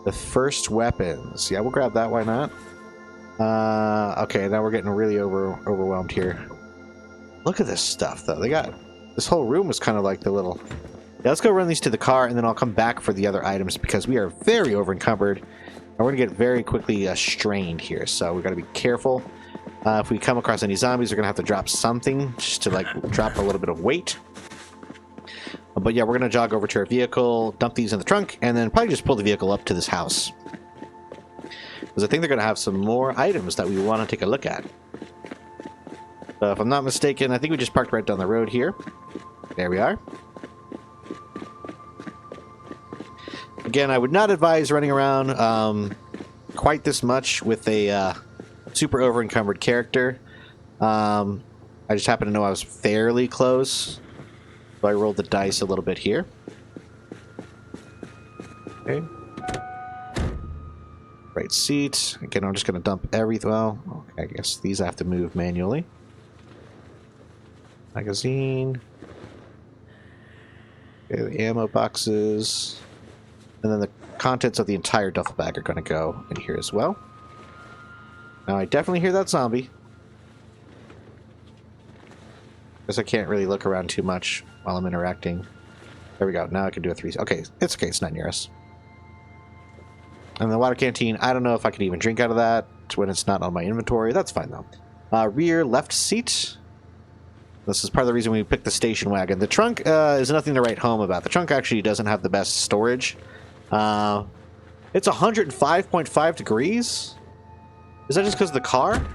[SPEAKER 1] The first weapons. Yeah, we'll grab that. Why not? Okay, now we're getting really overwhelmed here. Look at this stuff, though. They got... This whole room was kind of like the little... Yeah, let's go run these to the car, and then I'll come back for the other items, because we are very over-encumbered. And we're going to get very quickly strained here, so we've got to be careful. If we come across any zombies, we're going to have to drop something, just to, like, drop a little bit of weight. But yeah, we're going to jog over to our vehicle, dump these in the trunk, and then probably just pull the vehicle up to this house. Because I think they're going to have some more items that we want to take a look at. So if I'm not mistaken, I think we just parked right down the road here. There we are. Again, I would not advise running around quite this much with a super over-encumbered character. I just happen to know I was fairly close. So I rolled the dice a little bit here. Okay. Right seat. Again, I'm just going to dump everything. Well, okay, I guess these I have to move manually. Magazine. Okay, the ammo boxes. And then the contents of the entire duffel bag are going to go in here as well. Now, I definitely hear that zombie. Guess I can't really look around too much while I'm interacting. There we go. Now I can do a 3. Okay, it's okay. It's not near us. And the water canteen, I don't know if I can even drink out of that when it's not on my inventory. That's fine, though. Rear left seat. This is part of the reason we picked the station wagon. The trunk is nothing to write home about. The trunk actually doesn't have the best storage. It's 105.5 degrees? Is that just because of the car?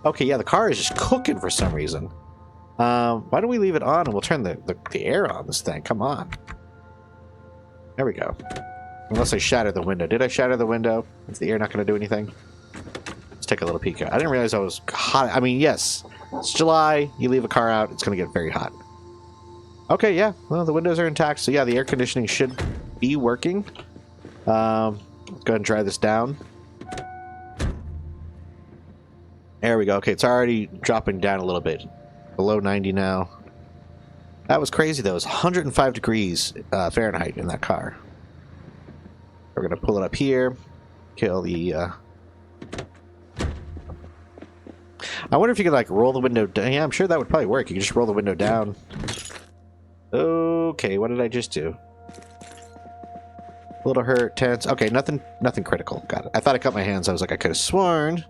[SPEAKER 1] Okay, yeah, the car is just cooking for some reason. Why don't we leave it on and we'll turn the air on this thing? Come on. There we go. Unless I shatter the window. Did I shatter the window? Is the air not going to do anything? Let's take a little peek. I didn't realize I was hot. I mean, yes. It's July. You leave a car out, it's going to get very hot. Okay, yeah. Well, the windows are intact. So, yeah, the air conditioning should be working. Let's go ahead and dry this down. There we go. Okay, it's already dropping down a little bit. Below 90 now. That was crazy, though. It was 105 degrees Fahrenheit in that car. We're going to pull it up here. Kill the... I wonder if you could, like, roll the window down. Yeah, I'm sure that would probably work. You could just roll the window down. Okay, what did I just do? A little hurt, tense. Okay, nothing critical. Got it. I thought I cut my hands. I was like, I could have sworn.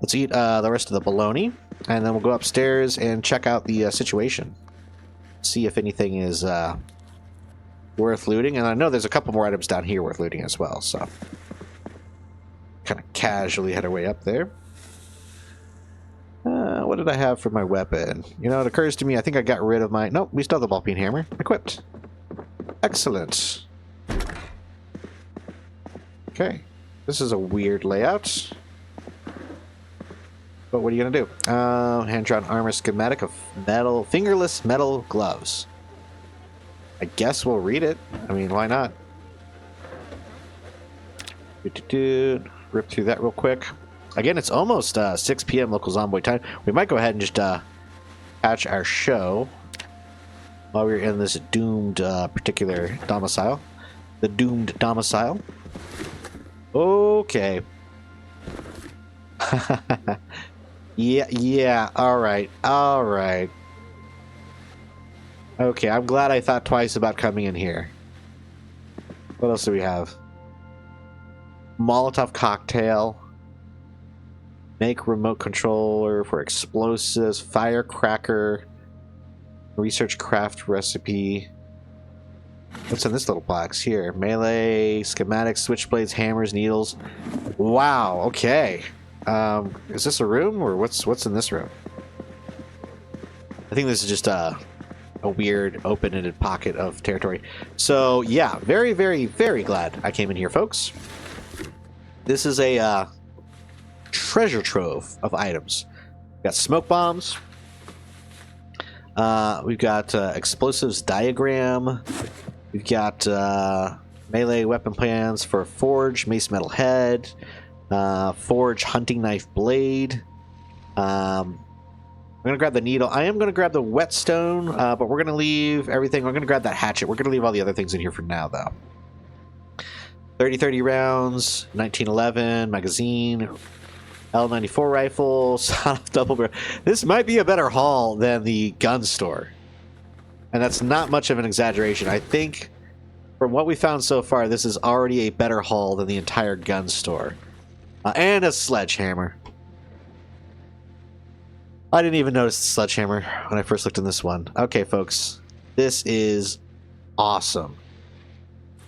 [SPEAKER 1] Let's eat the rest of the bologna, and then we'll go upstairs and check out the situation. See if anything is worth looting. And I know there's a couple more items down here worth looting as well, so... kind of casually head our way up there. What did I have for my weapon? You know, it occurs to me, I think I got rid of my... Nope, we still have the ball-peen hammer. Equipped. Excellent. Okay. This is a weird layout. But what are you going to do? Hand-drawn armor schematic of metal... fingerless metal gloves. I guess we'll read it. I mean, why not? Rip through that real quick. Again, it's almost 6 p.m. local Zomboid time. We might go ahead and just patch our show while we're in this doomed particular domicile. The doomed domicile. Okay. Yeah, alright. Okay, I'm glad I thought twice about coming in here. What else do we have? Molotov cocktail. Make remote controller for explosives. Firecracker. Research craft recipe. What's in this little box here? Melee, schematics, switchblades, hammers, needles. Wow, okay. Is this a room, or what's in this room? I think this is just a weird open-ended pocket of territory. So yeah, very, very, very glad I came in here, folks. This is a treasure trove of items. We've got smoke bombs. We've got explosives diagram. We've got melee weapon plans for forge, mace metal head, forge hunting knife blade. I'm going to grab the needle. I am going to grab the whetstone, but we're going to leave everything. I'm going to grab that hatchet. We're going to leave all the other things in here for now, though. 30-30 rounds, 1911 magazine, L94 rifle, double barrel. This might be a better haul than the gun store. And that's not much of an exaggeration. I think, from what we found so far, this is already a better haul than the entire gun store. And a sledgehammer. I didn't even notice the sledgehammer when I first looked in this one. Okay, folks. This is awesome.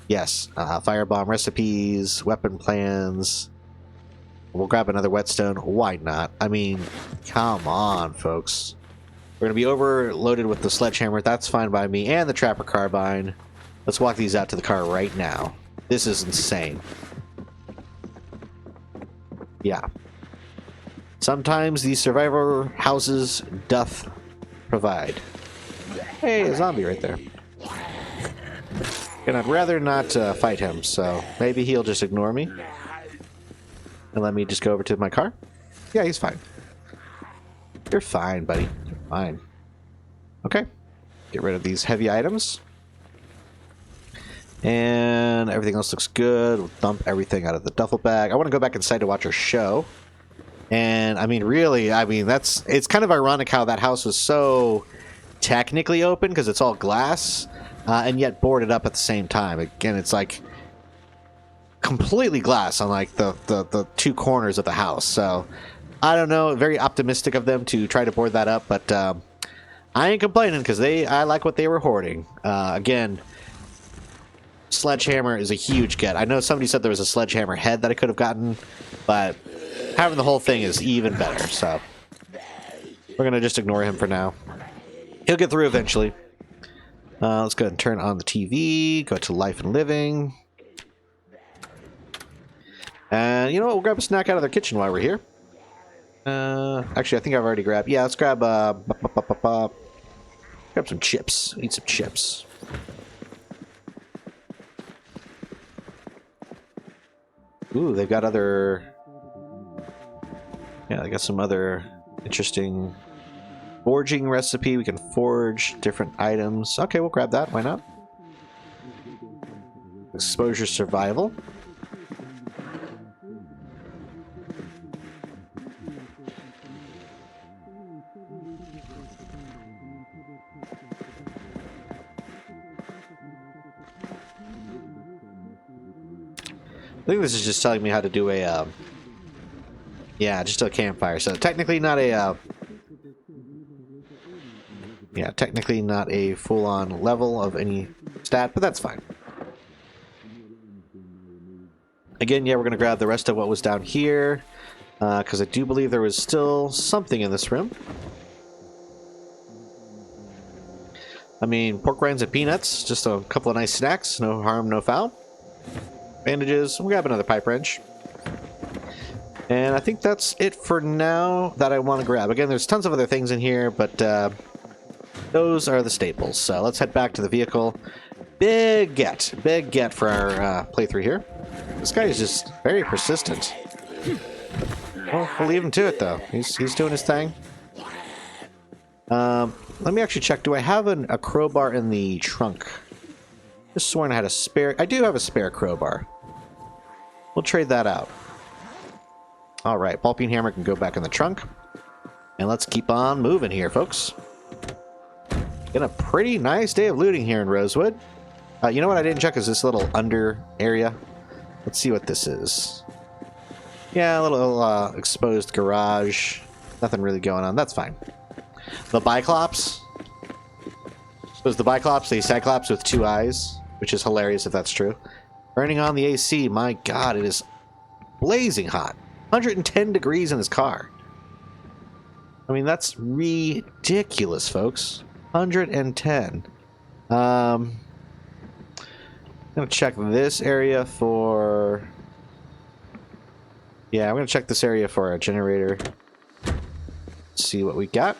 [SPEAKER 1] Yes, firebomb recipes, weapon plans. We'll grab another whetstone. Why not? I mean, come on, folks. We're going to be overloaded with the sledgehammer. That's fine by me. And the trapper carbine. Let's walk these out to the car right now. This is insane. Yeah. Sometimes these survivor houses doth provide. Hey, a zombie right there. And I'd rather not fight him, so maybe he'll just ignore me. And let me just go over to my car. Yeah, he's fine. You're fine, buddy. You're fine. Okay. Get rid of these heavy items. And everything else looks good. We'll dump everything out of the duffel bag. I want to go back inside to watch our show. And, I mean, really, it's kind of ironic how that house was so technically open because it's all glass, and yet boarded up at the same time. Again, it's like completely glass on like the two corners of the house. So I don't know, very optimistic of them to try to board that up, but I ain't complaining because I like what they were hoarding. Again, sledgehammer is a huge get. I know somebody said there was a sledgehammer head that I could have gotten, but having the whole thing is even better. So we're gonna just ignore him for now. He'll get through eventually. Let's go ahead and turn on the TV. Go to life and living. And you know what? We'll grab a snack out of their kitchen while we're here. Actually, I think I've already grabbed. Yeah, let's grab grab some chips. Eat some chips. Ooh, they've got other. Yeah, they got some other interesting forging recipe. We can forge different items. Okay, we'll grab that. Why not? Exposure survival. I think this is just telling me how to do a, yeah, just a campfire. So technically not a, yeah, technically not a full-on level of any stat, but that's fine. Again, yeah, we're going to grab the rest of what was down here, because I do believe there was still something in this room. I mean, pork rinds and peanuts, just a couple of nice snacks, no harm, no foul. Bandages, we'll grab another pipe wrench. And I think that's it for now that I want to grab. Again, there's tons of other things in here, but those are the staples. So let's head back to the vehicle. Big get for our playthrough here. This guy is just very persistent. Well, we'll leave him to it, though. He's doing his thing. Let me actually check. Do I have a crowbar in the trunk? Just sworn I had a spare. I do have a spare crowbar. We'll trade that out. All right, ball peen hammer can go back in the trunk. And let's keep on moving here, folks. Been a pretty nice day of looting here in Rosewood. You know what I didn't check is this little under area. Let's see what this is. Yeah, a little exposed garage. Nothing really going on. That's fine. The Biclops. Was the Biclops a Cyclops with 2 eyes, which is hilarious if that's true. Turning on the AC, my god, it is blazing hot. 110 degrees in this car. I mean, that's ridiculous, folks. 110. I'm gonna check this area for... Yeah, I'm gonna check this area for a generator. See what we got.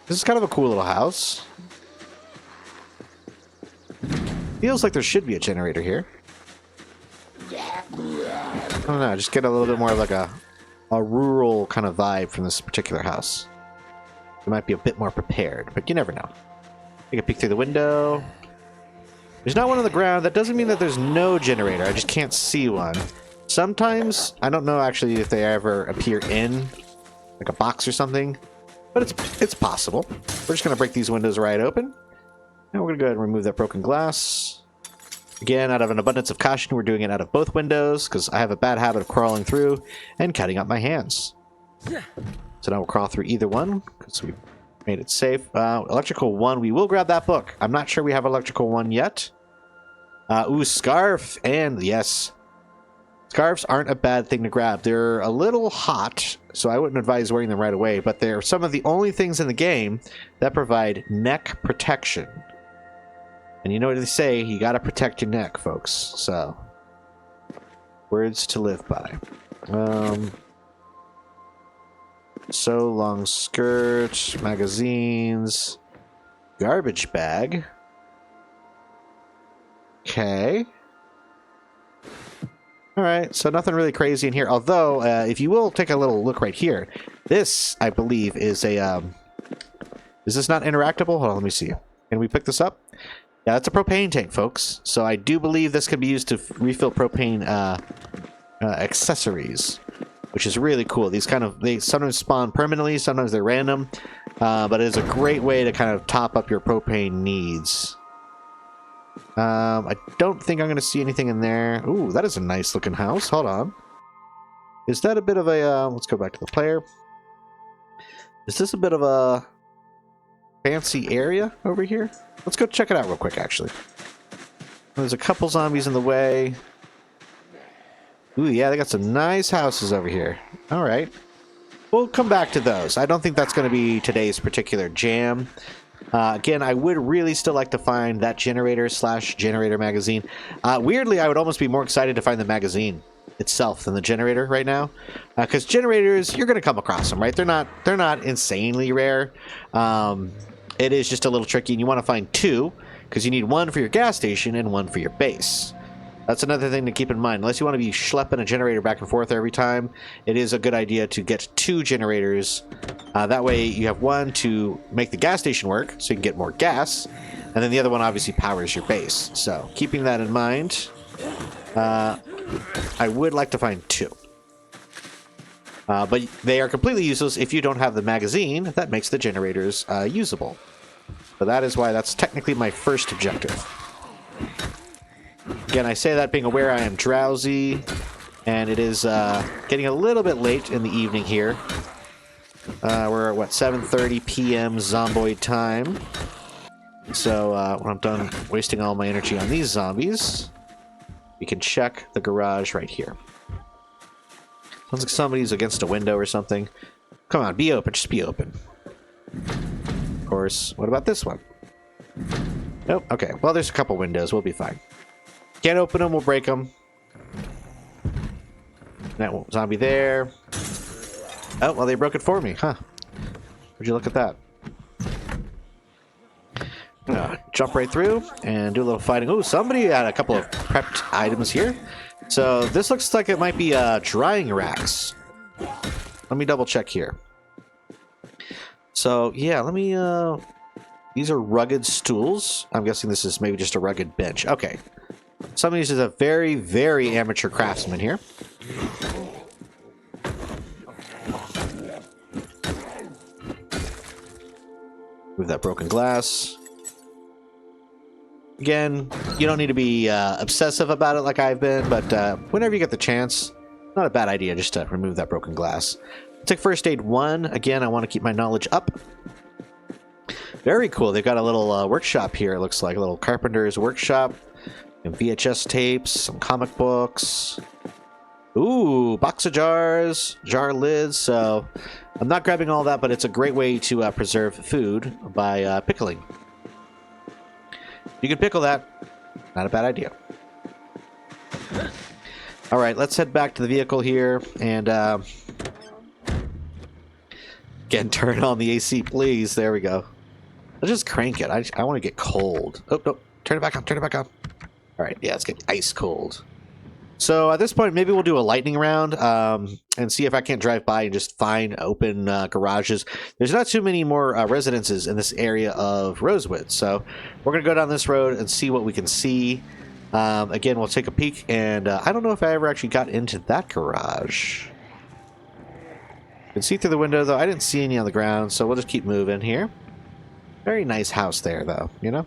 [SPEAKER 1] This is kind of a cool little house. Feels like there should be a generator here. I don't know, just get a little bit more of like a rural kind of vibe from this particular house. It might be a bit more prepared, but you never know. Take a peek through the window. There's not one on the ground. That doesn't mean that there's no generator. I just can't see one. Sometimes, I don't know actually if they ever appear in like a box or something, but it's possible. We're just going to break these windows right open. And we're going to go ahead and remove that broken glass. Again, out of an abundance of caution, we're doing it out of both windows because I have a bad habit of crawling through and cutting up my hands. So now we'll crawl through either one because we made it safe. Electrical 1, we will grab that book. I'm not sure we have electrical 1 yet. Ooh, scarf. And yes, scarves aren't a bad thing to grab. They're a little hot, so I wouldn't advise wearing them right away, but they're some of the only things in the game that provide neck protection. And you know what they say, you gotta protect your neck, folks. So, words to live by. So, long skirt, magazines, garbage bag. Okay. Alright, so nothing really crazy in here. Although, if you will take a little look right here, this, I believe, is a, is this not interactable? Hold on, let me see. Can we pick this up? Yeah, that's a propane tank, folks. So I do believe this can be used to refill propane accessories, which is really cool. These kind of, they sometimes spawn permanently, sometimes they're random, but it is a great way to kind of top up your propane needs. I don't think I'm going to see anything in there. Ooh, that is a nice looking house. Hold on. Is that a bit of a, let's go back to the player. Is this a bit of a fancy area over here? Let's go check it out real quick, actually. There's a couple zombies in the way. Ooh, yeah, they got some nice houses over here. All right. We'll come back to those. I don't think that's going to be today's particular jam. Again, I would really still like to find that generator/generator magazine. Weirdly, I would almost be more excited to find the magazine itself than the generator right now, because generators, you're going to come across them, right? They're not insanely rare. It is just a little tricky, and you want to find 2 because you need 1 for your gas station and 1 for your base. That's another thing to keep in mind. Unless you want to be schlepping a generator back and forth every time, it is a good idea to get 2 generators. That way you have 1 to make the gas station work, so you can get more gas, and then the other one obviously powers your base. So keeping that in mind, I would like to find 2. But they are completely useless if you don't have the magazine that makes the generators usable. So that is why that's technically my first objective. Again, I say that being aware I am drowsy, and it is getting a little bit late in the evening here. We're at, what, 7:30 p.m. Zomboid time. So when I'm done wasting all my energy on these zombies, we can check the garage right here. Sounds like somebody's against a window or something. Come on, be open. Just be open. Of course. What about this one? Nope. Okay. Well, there's a couple windows. We'll be fine. Can't open them. We'll break them. That zombie there. Oh, well, they broke it for me. Huh. Would you look at that? Jump right through and do a little fighting. Oh, somebody had a couple of prepped items here. So this looks like it might be drying racks. Let me double check here. So yeah, let me these are rugged stools. I'm guessing this is maybe just a rugged bench. Okay. Somebody is a very, very amateur craftsman here. Move that broken glass. Again, you don't need to be obsessive about it like I've been, but whenever you get the chance, not a bad idea just to remove that broken glass. Take first aid 1. Again, I want to keep my knowledge up. Very cool. They've got a little workshop here. It looks like a little carpenter's workshop. And VHS tapes, some comic books. Ooh, box of jars, jar lids. So I'm not grabbing all that, but it's a great way to preserve food by pickling. You can pickle that. Not a bad idea. All right, let's head back to the vehicle here and again, turn on the AC, please. There we go. Let's just crank it. I want to get cold. Oh, no. Turn it back on. Turn it back on. All right, yeah, let's get ice cold. So at this point, maybe we'll do a lightning round and see if I can't drive by and just find open garages. There's not too many more residences in this area of Rosewood. So we're going to go down this road and see what we can see. Again, we'll take a peek. And I don't know if I ever actually got into that garage. You can see through the window, though. I didn't see any on the ground, so we'll just keep moving here. Very nice house there, though, you know?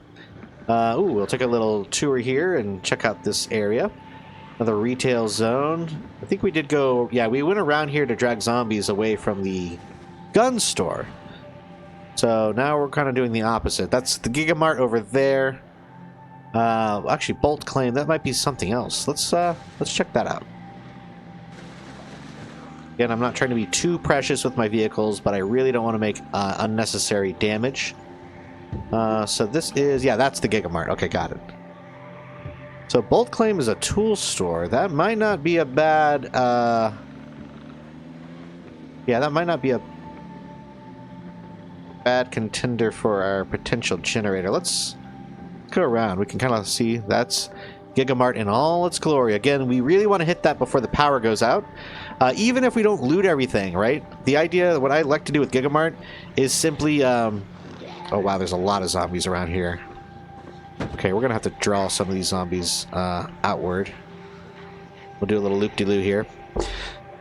[SPEAKER 1] Ooh, we'll take a little tour here and check out this area. Another retail zone. I think we did go... Yeah, we went around here to drag zombies away from the gun store. So now we're kind of doing the opposite. That's the Gigamart over there. Actually, Bolt Claim. That might be something else. Let's check that out. Again, I'm not trying to be too precious with my vehicles, but I really don't want to make unnecessary damage. So this is... Yeah, that's the Gigamart. Okay, got it. So Bolt Claim is a tool store. That might not be a bad... Yeah, that might not be a bad contender for our potential generator. Let's go around. We can kind of see that's Gigamart in all its glory. Again, we really want to hit that before the power goes out. Even if we don't loot everything, right? The idea, what I like to do with Gigamart is simply... Oh, wow, there's a lot of zombies around here. Okay, we're going to have to draw some of these zombies outward. We'll do a little loop-de-loo here.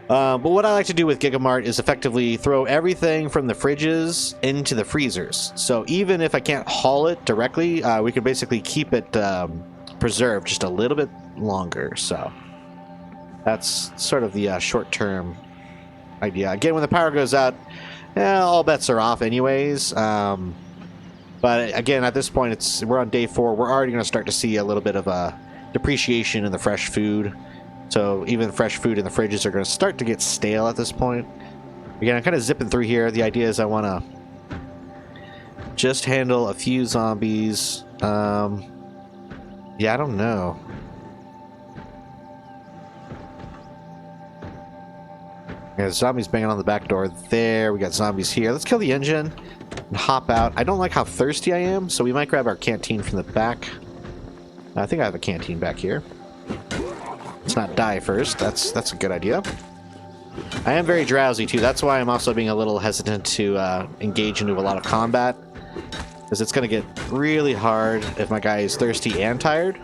[SPEAKER 1] But what I like to do with Gigamart is effectively throw everything from the fridges into the freezers. So even if I can't haul it directly, we can basically keep it preserved just a little bit longer. So that's sort of the short-term idea. Again, when the power goes out, all bets are off anyways. But again, at this point, we're on day 4. We're already going to start to see a little bit of a depreciation in the fresh food. So even fresh food in the fridges are going to start to get stale at this point. Again, I'm kind of zipping through here. The idea is I want to just handle a few zombies. Yeah, I don't know. Yeah, zombies banging on the back door there. We got zombies here. Let's kill the engine and hop out. I don't like how thirsty I am, so we might grab our canteen from the back. I think I have a canteen back here. Let's not die first. That's a good idea. I am very drowsy too. That's why I'm also being a little hesitant to engage into a lot of combat, because it's going to get really hard if my guy is thirsty and tired.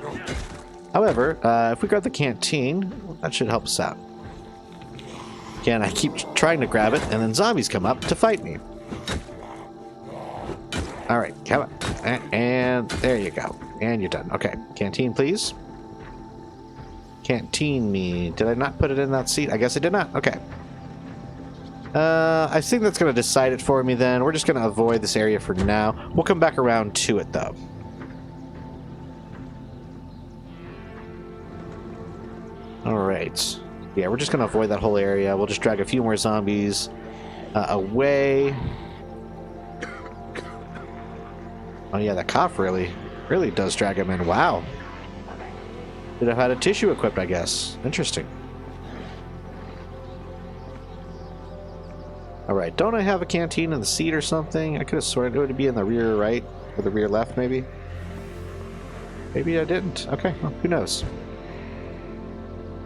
[SPEAKER 1] However, if we grab the canteen, that should help us out. Again, I keep trying to grab it, and then zombies come up to fight me. Alright, come on. And there you go. And you're done. Okay, canteen, please. Canteen me. Did I not put it in that seat? I guess I did not. Okay. I think that's going to decide it for me then. We're just going to avoid this area for now. We'll come back around to it, though. Alright. Yeah, we're just going to avoid that whole area. We'll just drag a few more zombies away. Oh yeah, that cough really does drag him in. Wow. Should have had a tissue equipped, I guess. Interesting. Alright, don't I have a canteen in the seat or something? I could have sworn it would be in the rear right, or the rear left, maybe? Maybe I didn't. Okay, well, who knows?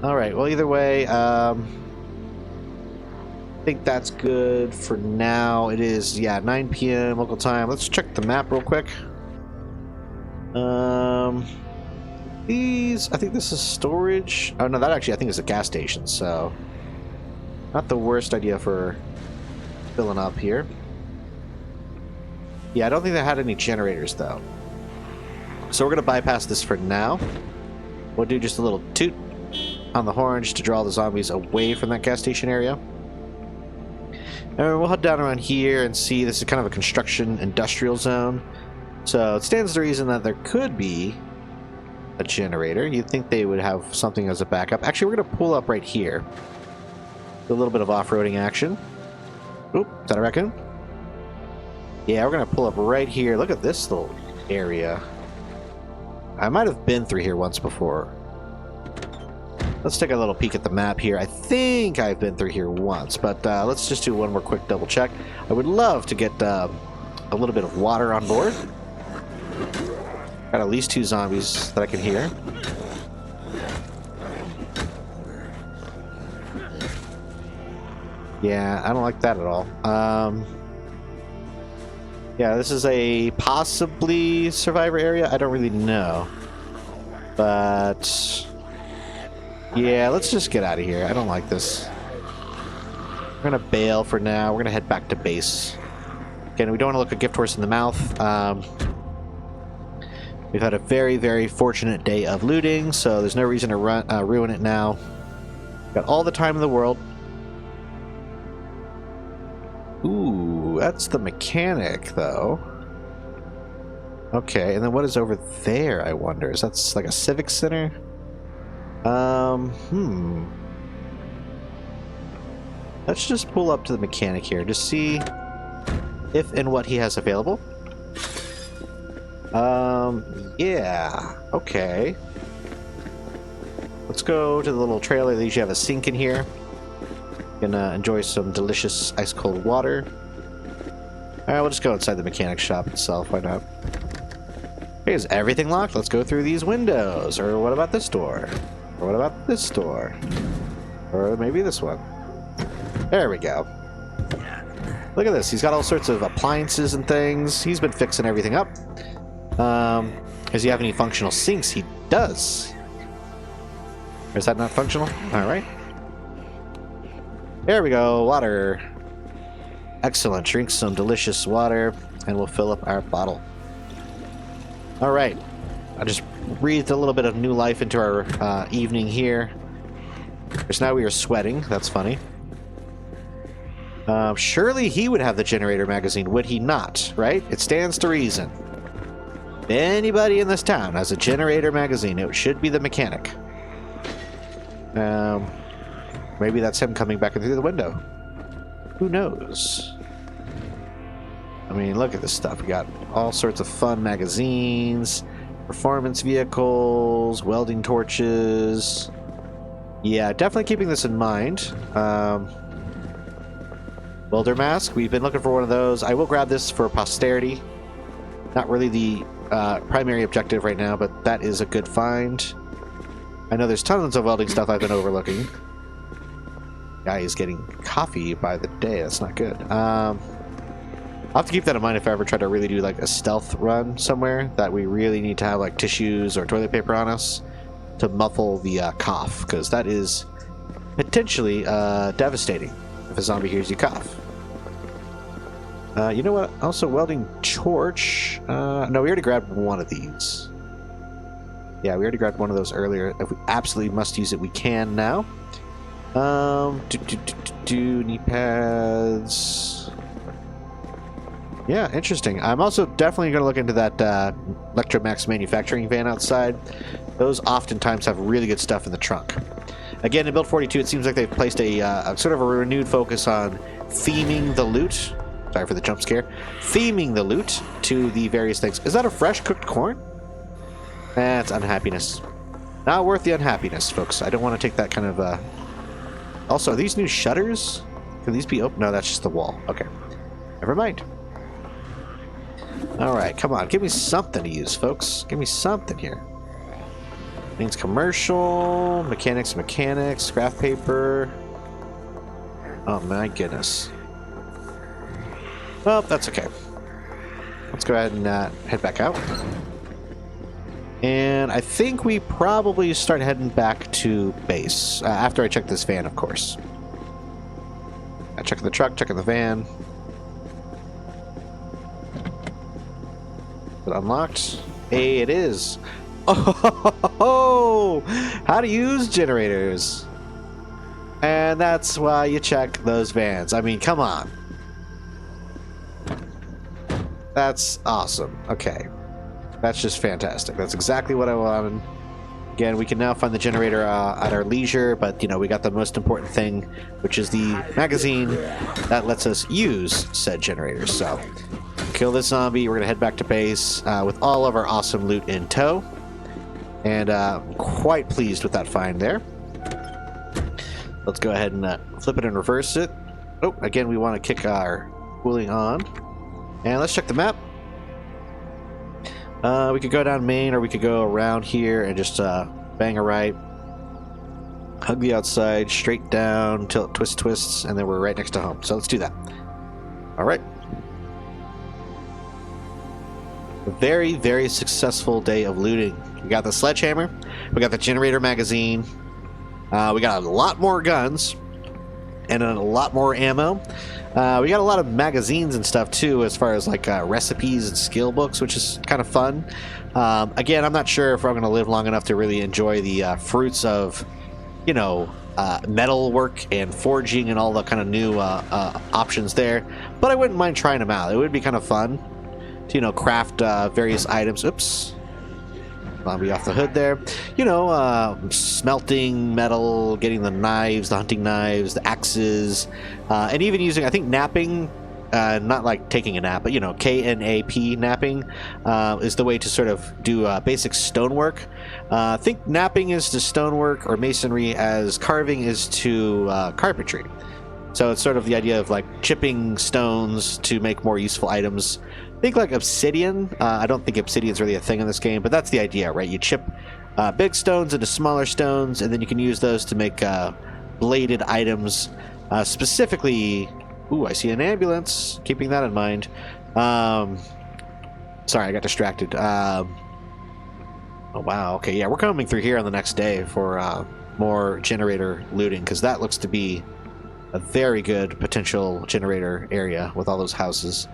[SPEAKER 1] Alright, well, either way, I think that's good for now. It is, yeah, 9 p.m. local time. Let's check the map real quick. I think this is storage. Oh, no, that actually, I think is a gas station, so not the worst idea for filling up here. Yeah, I don't think they had any generators, though. So we're going to bypass this for now. We'll do just a little toot on the horn just to draw the zombies away from that gas station area. And we'll head down around here and see. This is kind of a construction industrial zone. So it stands to reason that there could be a generator. You'd think they would have something as a backup. Actually, we're going to pull up right here. Do a little bit of off-roading action. Oop, is that a raccoon? Yeah, we're going to pull up right here. Look at this little area. I might have been through here once before. Let's take a little peek at the map here. I think I've been through here once, but let's just do one more quick double check. I would love to get a little bit of water on board. Got at least 2 zombies that I can hear. Yeah, I don't like that at all. Yeah, this is a possibly survivor area. I don't really know. But yeah, let's just get out of here. I don't like this. We're going to bail for now. We're going to head back to base. Again, we don't want to look a gift horse in the mouth. We've had a very, very fortunate day of looting, so there's no reason to ruin it now. Got all the time in the world. Ooh, that's the mechanic, though. Okay, and then what is over there, I wonder? Is that like a civic center? Let's just pull up to the mechanic here to see if and what he has available. Yeah, okay. Let's go to the little trailer. They usually have a sink in here. Gonna enjoy some delicious ice cold water. Alright, we'll just go inside the mechanic shop itself. Why not? Hey, is everything locked? Let's go through these windows. Or what about this door? Or what about this door? Or maybe this one. There we go. Look at this. He's got all sorts of appliances and things. He's been fixing everything up. Does he have any functional sinks? He does. Or is that not functional? Alright. There we go. Water. Excellent. Drink some delicious water, and we'll fill up our bottle. Alright. I just breathed a little bit of new life into our evening here. Because now we are sweating. That's funny. Surely he would have the generator magazine, would he not? Right? It stands to reason. If anybody in this town has a generator magazine, it should be the mechanic. Maybe that's him coming back in through the window. Who knows? I mean, look at this stuff. We got all sorts of fun magazines, performance vehicles, welding torches. Yeah, definitely keeping this in mind. Welder mask. We've been looking for one of those. I will grab this for posterity. Not really the primary objective right now, but that is a good find. I know there's tons of welding stuff I've been overlooking. Guy is getting coffee by the day. That's not good. I'll have to keep that in mind if I ever try to really do like a stealth run somewhere that we really need to have like tissues or toilet paper on us to muffle the cough, because that is potentially devastating if a zombie hears you cough. You know what? Also, welding torch. No, we already grabbed one of these. Yeah, we already grabbed one of those earlier. If we absolutely must use it, we can now. Knee pads. Yeah, interesting. I'm also definitely going to look into that Electromax manufacturing van outside. Those oftentimes have really good stuff in the trunk. Again, in Build 42, it seems like they've placed a sort of a renewed focus on theming the loot. Sorry for the jump scare. Theming the loot to the various things. Is that a fresh cooked corn? That's unhappiness. Not worth the unhappiness, folks. I don't want to take that kind of... Also, are these new shutters? Can these be open? No, that's just the wall. Okay. Never mind. Alright, come on. Give me something to use, folks. Give me something here. Means commercial, mechanics, scrap paper. Oh my goodness. Well, that's okay. Let's go ahead and head back out. And I think we probably start heading back to base. After I check this van, of course. I check the truck, checking the van. Is it unlocked? Hey, it is. Oh, how to use generators. And that's why you check those vans. I mean, come on. That's awesome. Okay. That's just fantastic. That's exactly what I wanted. Again, we can now find the generator at our leisure, but, you know, we got the most important thing, which is the magazine that lets us use said generator. So, kill this zombie. We're going to head back to base with all of our awesome loot in tow. And I'm quite pleased with that find there. Let's go ahead and flip it and reverse it. Oh, again, we want to kick our cooling on. And let's check the map. We could go down main, or we could go around here and just bang a right, hug the outside, straight down, tilt, twist, twists, and then we're right next to home. So let's do that. All right. A very, very successful day of looting. We got the sledgehammer, we got the generator magazine, we got a lot more guns, and a lot more ammo. We got a lot of magazines and stuff too, as far as like recipes and skill books, which is kind of fun. Again, I'm not sure if I'm going to live long enough to really enjoy the fruits of, you know, metal work and forging and all the kind of new options there, but I wouldn't mind trying them out. It would be kind of fun to, you know, craft various items. Oops. Zombie off the hood there. You know, smelting metal, getting the knives, the hunting knives, the axes, and even using, I think, napping, not like taking a nap, but, you know, K-N-A-P, napping, is the way to sort of do basic stonework. I think napping is to stonework, or masonry, as carving is to carpentry. So it's sort of the idea of like chipping stones to make more useful items. Think like obsidian. I don't think obsidian's really a thing in this game, but that's the idea, right? You chip big stones into smaller stones, and then you can use those to make bladed items. Specifically, ooh, I see an ambulance. Keeping that in mind. Sorry, I got distracted. Oh wow. Okay, yeah, we're coming through here on the next day for more generator looting, because that looks to be a very good potential generator area with all those houses.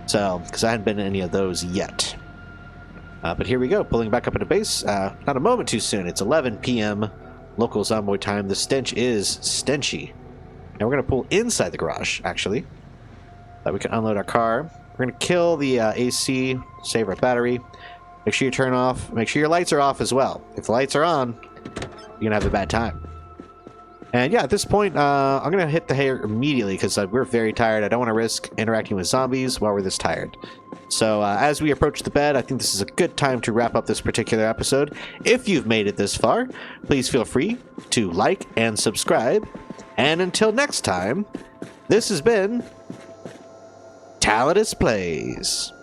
[SPEAKER 1] So, because I hadn't been in any of those yet. But here we go, pulling back up into base. Not a moment too soon. It's 11 p.m. local Zomboid time. The stench is stenchy. And we're going to pull inside the garage, actually. That we can unload our car. We're going to kill the AC, save our battery. Make sure you turn off. Make sure your lights are off as well. If the lights are on, you're going to have a bad time. And yeah, at this point, I'm going to hit the hair immediately because we're very tired. I don't want to risk interacting with zombies while we're this tired. So as we approach the bed, I think this is a good time to wrap up this particular episode. If you've made it this far, please feel free to like and subscribe. And until next time, this has been Tallidus Plays.